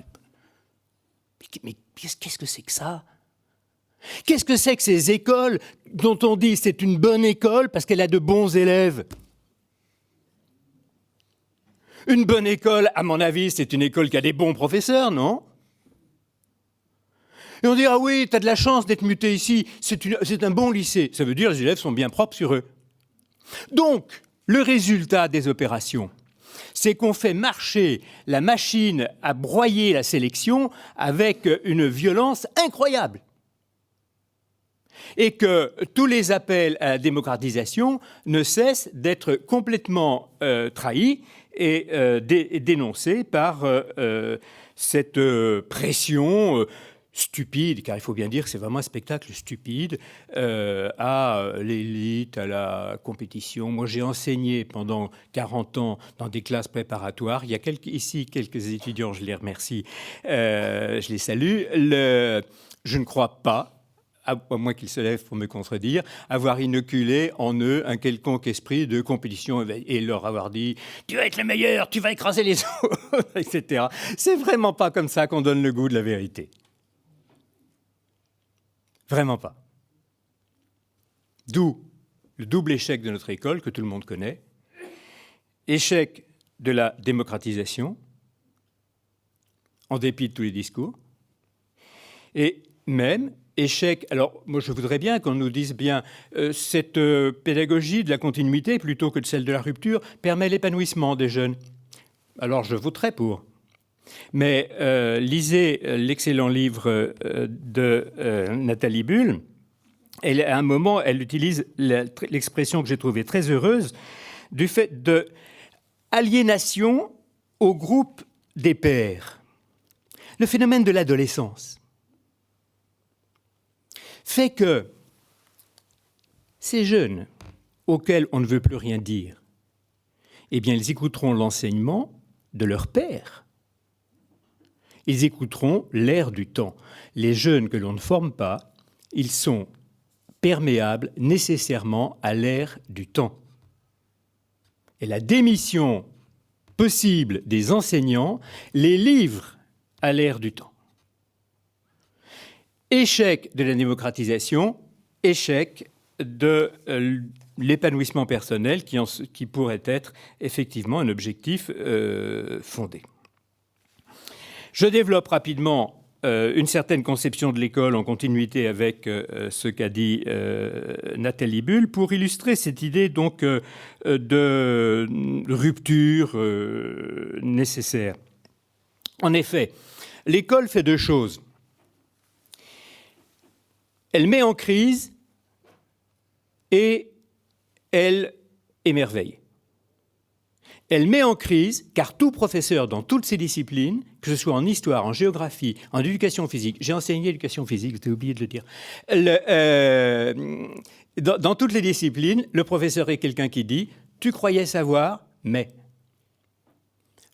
Speaker 3: Mais qu'est-ce que c'est que ça ? Qu'est-ce que c'est que ces écoles dont on dit c'est une bonne école parce qu'elle a de bons élèves ? Une bonne école, à mon avis, c'est une école qui a des bons professeurs, non ? Et on dit, ah oui, t'as de la chance d'être muté ici, c'est un bon lycée. Ça veut dire que les élèves sont bien propres sur eux. Donc, le résultat des opérations, c'est qu'on fait marcher la machine à broyer la sélection avec une violence incroyable. Et que tous les appels à la démocratisation ne cessent d'être complètement trahis et dénoncés par cette pression stupide, car il faut bien dire que c'est vraiment un spectacle stupide, à l'élite, à la compétition. Moi, j'ai enseigné pendant 40 ans dans des classes préparatoires. Il y a ici quelques étudiants, je les remercie, je les salue. Je ne crois pas, à moins qu'ils se lèvent pour me contredire, avoir inoculé en eux un quelconque esprit de compétition et leur avoir dit « Tu vas être le meilleur, tu vas écraser les autres », etc. C'est vraiment pas comme ça qu'on donne le goût de la vérité. Vraiment pas. D'où le double échec de notre école, que tout le monde connaît. Échec de la démocratisation, en dépit de tous les discours, et même échec. Alors, moi, je voudrais bien qu'on nous dise bien cette pédagogie de la continuité, plutôt que de celle de la rupture, permet l'épanouissement des jeunes. Alors, je voterai pour. Mais lisez l'excellent livre de Nathalie Bull. À un moment, elle utilise l'expression que j'ai trouvée très heureuse du fait de aliénation au groupe des pairs. Le phénomène de l'adolescence fait que ces jeunes auxquels on ne veut plus rien dire, eh bien, ils écouteront l'enseignement de leur père. Ils écouteront l'air du temps. Les jeunes que l'on ne forme pas, ils sont perméables nécessairement à l'air du temps. Et la démission possible des enseignants les livre à l'air du temps. Échec de la démocratisation, échec de l'épanouissement personnel qui pourrait être effectivement un objectif fondé. Je développe rapidement une certaine conception de l'école en continuité avec ce qu'a dit Nathalie Bull pour illustrer cette idée donc de rupture nécessaire. En effet, l'école fait deux choses. Elle met en crise et elle émerveille. Elle met en crise, car tout professeur dans toutes ces disciplines, que ce soit en histoire, en géographie, en éducation physique, j'ai enseigné l'éducation physique, j'ai oublié de le dire, dans toutes les disciplines, le professeur est quelqu'un qui dit « tu croyais savoir, mais ».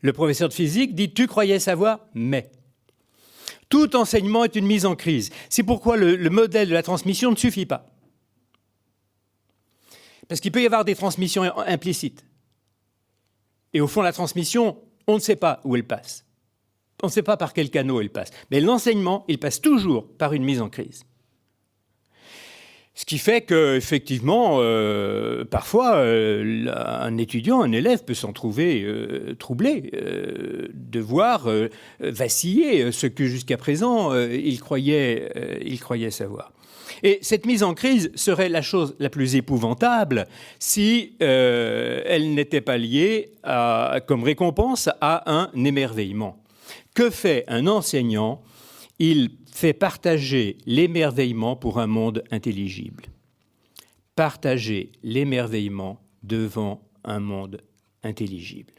Speaker 3: Le professeur de physique dit « tu croyais savoir, mais ». Tout enseignement est une mise en crise. C'est pourquoi le modèle de la transmission ne suffit pas. Parce qu'il peut y avoir des transmissions implicites. Et au fond, la transmission, on ne sait pas où elle passe. On ne sait pas par quel canot il passe. Mais l'enseignement, il passe toujours par une mise en crise. Ce qui fait qu'effectivement, parfois, un étudiant, un élève peut s'en trouver troublé, de voir vaciller ce que jusqu'à présent il croyait savoir. Et cette mise en crise serait la chose la plus épouvantable si elle n'était pas liée, comme récompense, à un émerveillement. Que fait un enseignant ? Il fait partager l'émerveillement pour un monde intelligible. Partager l'émerveillement devant un monde intelligible.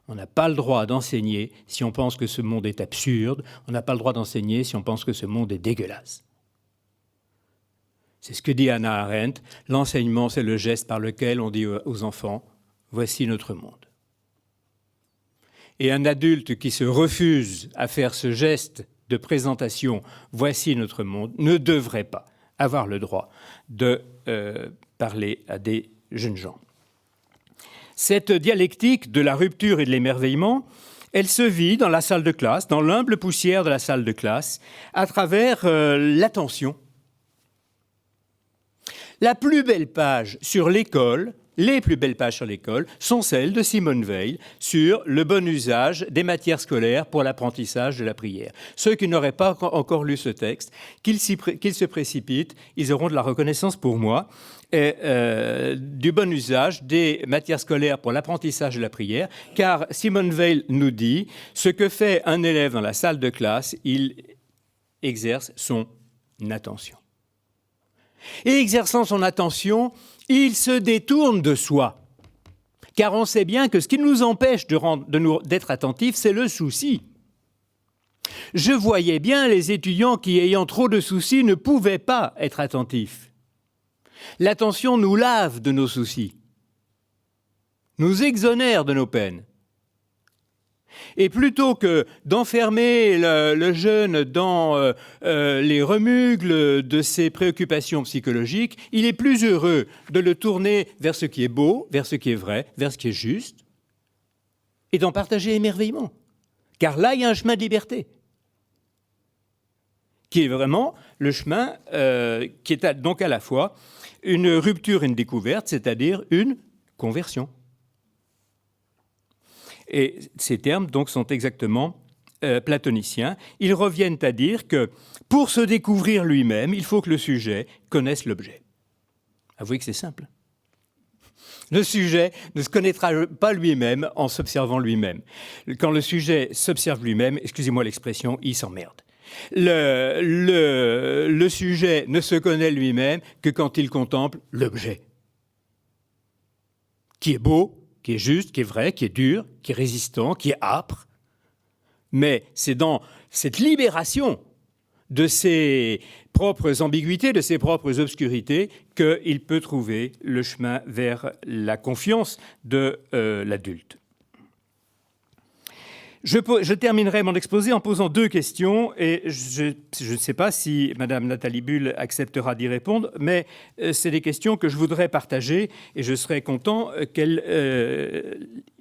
Speaker 3: On n'a pas le droit d'enseigner si on pense que ce monde est absurde. On n'a pas le droit d'enseigner si on pense que ce monde est dégueulasse. C'est ce que dit Hannah Arendt. L'enseignement, c'est le geste par lequel on dit aux enfants « Voici notre monde ». Et un adulte qui se refuse à faire ce geste de présentation « Voici notre monde » ne devrait pas avoir le droit de parler à des jeunes gens. Cette dialectique de la rupture et de l'émerveillement, elle se vit dans la salle de classe, dans l'humble poussière de la salle de classe, à travers l'attention. La plus belle page sur l'école, les plus belles pages sur l'école, sont celles de Simone Weil sur le bon usage des matières scolaires pour l'apprentissage de la prière. Ceux qui n'auraient pas encore lu ce texte, qu'ils se précipitent, ils auront de la reconnaissance pour moi, du bon usage des matières scolaires pour l'apprentissage de la prière, car Simone Weil nous dit, ce que fait un élève dans la salle de classe, il exerce son attention. Et exerçant son attention, il se détourne de soi. Car on sait bien que ce qui nous empêche d'être attentifs, c'est le souci. Je voyais bien les étudiants qui, ayant trop de soucis, ne pouvaient pas être attentifs. L'attention nous lave de nos soucis, nous exonère de nos peines. Et plutôt que d'enfermer le jeune dans les remugles de ses préoccupations psychologiques, il est plus heureux de le tourner vers ce qui est beau, vers ce qui est vrai, vers ce qui est juste, et d'en partager l'émerveillement. Car là, il y a un chemin de liberté, qui est vraiment le chemin qui est donc à la fois une rupture et une découverte, c'est-à-dire une conversion. Et ces termes donc sont exactement platoniciens. Ils reviennent à dire que pour se découvrir lui-même, il faut que le sujet connaisse l'objet. Avouez que c'est simple. Le sujet ne se connaîtra pas lui-même en s'observant lui-même. Quand le sujet s'observe lui-même, excusez-moi l'expression, il s'emmerde. Le sujet ne se connaît lui-même que quand il contemple l'objet, qui est beau, qui est juste, qui est vrai, qui est dur, qui est résistant, qui est âpre. Mais c'est dans cette libération de ses propres ambiguïtés, de ses propres obscurités, qu'il peut trouver le chemin vers la confiance de l'adulte. Je terminerai mon exposé en posant deux questions, et je ne sais pas si Mme Nathalie Bull acceptera d'y répondre, mais c'est des questions que je voudrais partager, et je serais content qu'elle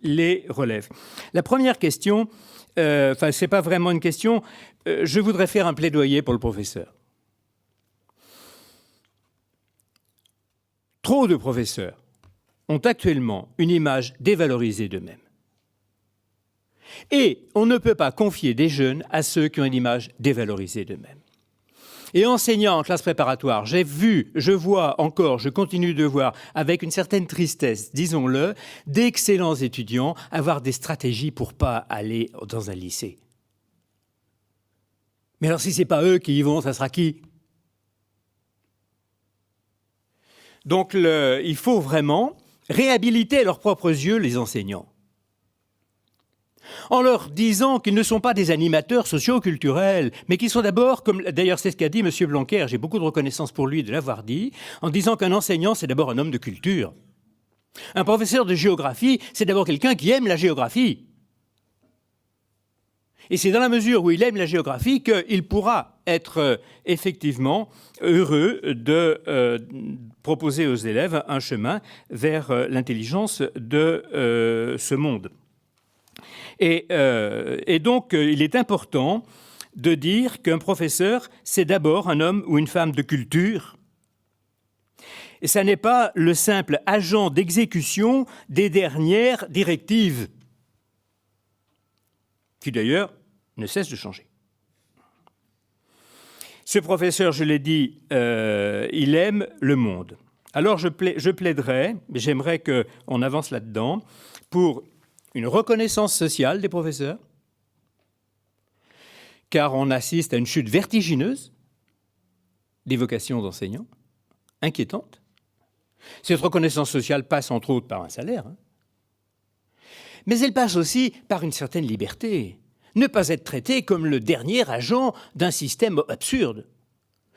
Speaker 3: les relève. La première question, ce n'est pas vraiment une question, je voudrais faire un plaidoyer pour le professeur. Trop de professeurs ont actuellement une image dévalorisée d'eux-mêmes. Et on ne peut pas confier des jeunes à ceux qui ont une image dévalorisée d'eux-mêmes. Et enseignant en classe préparatoire, je continue de voir, avec une certaine tristesse, disons-le, d'excellents étudiants avoir des stratégies pour ne pas aller dans un lycée. Mais alors si ce n'est pas eux qui y vont, ça sera qui ? Donc il faut vraiment réhabiliter à leurs propres yeux les enseignants, en leur disant qu'ils ne sont pas des animateurs socio-culturels, mais qu'ils sont d'abord, comme d'ailleurs c'est ce qu'a dit M. Blanquer, j'ai beaucoup de reconnaissance pour lui de l'avoir dit, en disant qu'un enseignant, c'est d'abord un homme de culture. Un professeur de géographie, c'est d'abord quelqu'un qui aime la géographie. Et c'est dans la mesure où il aime la géographie qu'il pourra être effectivement heureux de proposer aux élèves un chemin vers l'intelligence de ce monde. Et donc, il est important de dire qu'un professeur, c'est d'abord un homme ou une femme de culture. Et ça n'est pas le simple agent d'exécution des dernières directives, qui d'ailleurs ne cessent de changer. Ce professeur, je l'ai dit, il aime le monde. Alors je plaiderais, mais j'aimerais qu'on avance là-dedans, pour une reconnaissance sociale des professeurs, car on assiste à une chute vertigineuse des vocations d'enseignants, inquiétante. Cette reconnaissance sociale passe entre autres par un salaire, mais elle passe aussi par une certaine liberté. Ne pas être traité comme le dernier agent d'un système absurde,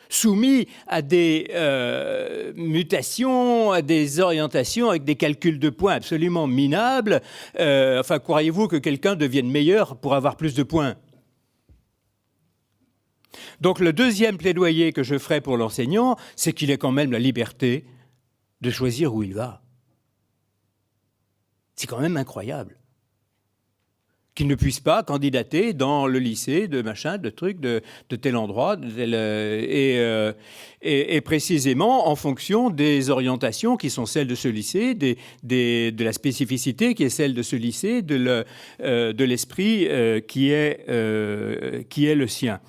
Speaker 3: soumis à des mutations, à des orientations avec des calculs de points absolument minables. Croyez-vous que quelqu'un devienne meilleur pour avoir plus de points ? Donc le deuxième plaidoyer que je ferai pour l'enseignant, c'est qu'il ait quand même la liberté de choisir où il va. C'est quand même incroyable qu'il ne puisse pas candidater dans le lycée de machin, de truc, de tel endroit, et précisément en fonction des orientations qui sont celles de ce lycée, de la spécificité qui est celle de ce lycée, de l'esprit qui est le sien.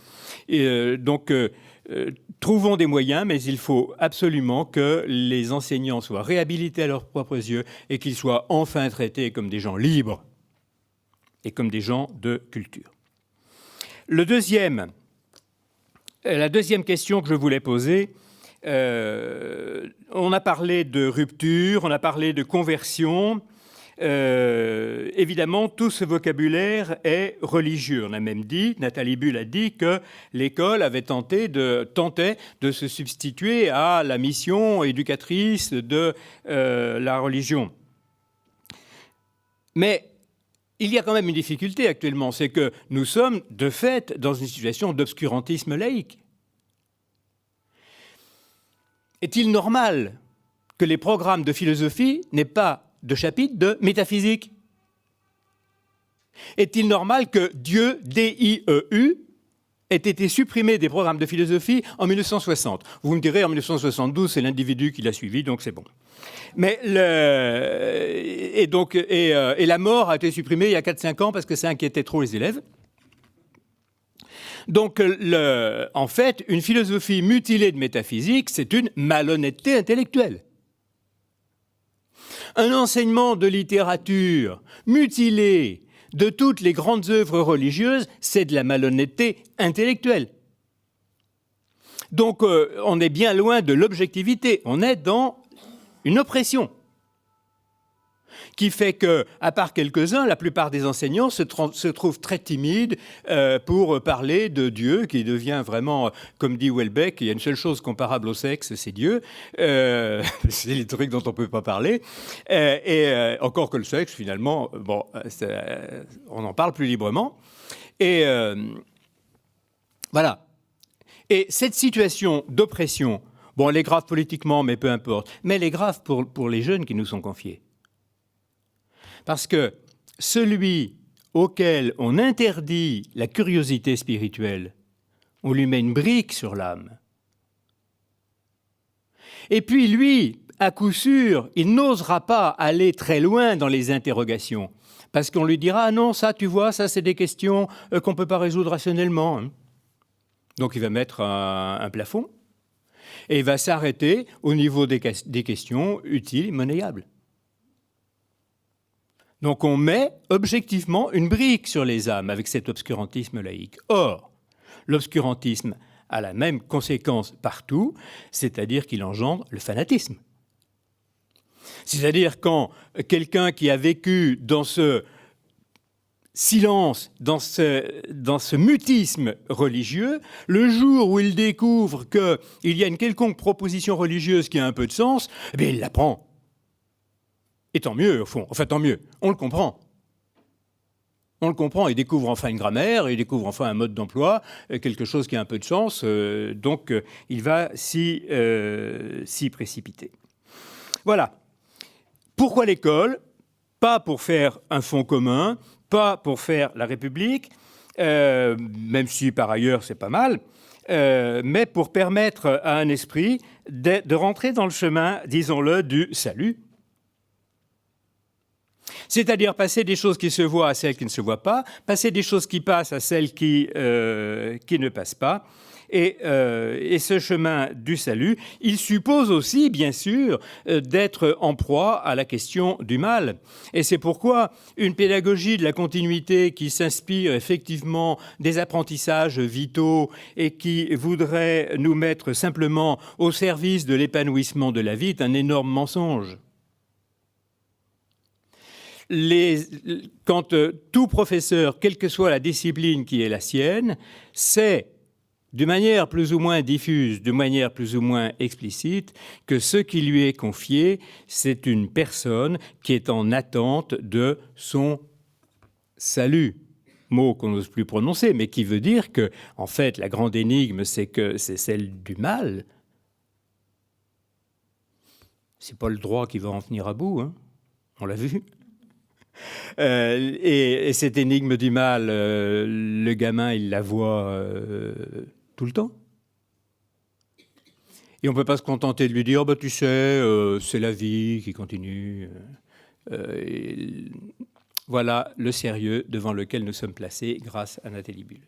Speaker 3: Trouvons des moyens, mais il faut absolument que les enseignants soient réhabilités à leurs propres yeux et qu'ils soient enfin traités comme des gens libres et comme des gens de culture. La deuxième question que je voulais poser, on a parlé de rupture, on a parlé de conversion. Évidemment, tout ce vocabulaire est religieux. On a même dit, Nathalie Bull a dit que l'école avait tentait de se substituer à la mission éducatrice de la religion. Mais il y a quand même une difficulté actuellement, c'est que nous sommes de fait dans une situation d'obscurantisme laïque. Est-il normal que les programmes de philosophie n'aient pas de chapitre de métaphysique? Est-il normal que Dieu, D-I-E-U, ait été supprimé des programmes de philosophie en 1960? Vous me direz, en 1972, c'est l'individu qui l'a suivi, donc c'est bon. Mais la mort a été supprimée il y a 4-5 ans parce que ça inquiétait trop les élèves. Donc, en fait, une philosophie mutilée de métaphysique, c'est une malhonnêteté intellectuelle. Un enseignement de littérature mutilé de toutes les grandes œuvres religieuses, c'est de la malhonnêteté intellectuelle. Donc, on est bien loin de l'objectivité. On est dans une oppression qui fait que, à part quelques-uns, la plupart des enseignants se trouvent très timides pour parler de Dieu, qui devient vraiment, comme dit Houellebecq, il y a une seule chose comparable au sexe, c'est Dieu. C'est les trucs dont on ne peut pas parler. Encore que le sexe, finalement, on en parle plus librement. Et voilà. Et cette situation d'oppression, elle est grave politiquement, mais peu importe, mais elle est grave pour les jeunes qui nous sont confiés. Parce que celui auquel on interdit la curiosité spirituelle, on lui met une brique sur l'âme. Et puis lui, à coup sûr, il n'osera pas aller très loin dans les interrogations, parce qu'on lui dira « Ah non, ça, tu vois, ça, c'est des questions qu'on ne peut pas résoudre rationnellement. » Donc il va mettre un plafond et il va s'arrêter au niveau des questions utiles et monnayables. Donc on met objectivement une brique sur les âmes avec cet obscurantisme laïque. Or, l'obscurantisme a la même conséquence partout, c'est-à-dire qu'il engendre le fanatisme. C'est-à-dire quand quelqu'un qui a vécu dans ce silence, dans ce mutisme religieux, le jour où il découvre qu'il y a une quelconque proposition religieuse qui a un peu de sens, il la prend. Et tant mieux, au fond. Enfin, tant mieux. On le comprend. On le comprend. Il découvre enfin une grammaire, il découvre enfin un mode d'emploi, quelque chose qui a un peu de sens. Donc, il va s'y précipiter. Voilà. Pourquoi l'école ? Pas pour faire un fonds commun, pas pour faire la République, même si par ailleurs c'est pas mal, mais pour permettre à un esprit de rentrer dans le chemin, disons-le, du salut. C'est-à-dire passer des choses qui se voient à celles qui ne se voient pas, passer des choses qui passent à celles qui ne passent pas. Et ce chemin du salut, il suppose aussi, bien sûr, d'être en proie à la question du mal. Et c'est pourquoi une pédagogie de la continuité qui s'inspire effectivement des apprentissages vitaux et qui voudrait nous mettre simplement au service de l'épanouissement de la vie est un énorme mensonge. Quand tout professeur, quelle que soit la discipline qui est la sienne, sait de manière plus ou moins diffuse, de manière plus ou moins explicite, que ce qui lui est confié, c'est une personne qui est en attente de son salut. Mot qu'on n'ose plus prononcer, mais qui veut dire que, en fait, la grande énigme, c'est que c'est celle du mal. C'est pas le droit qui va en venir à bout, hein. On l'a vu. Et cette énigme du mal, le gamin, il la voit tout le temps. Et on ne peut pas se contenter de lui dire, tu sais, c'est la vie qui continue. Voilà le sérieux devant lequel nous sommes placés grâce à Nathalie Bull.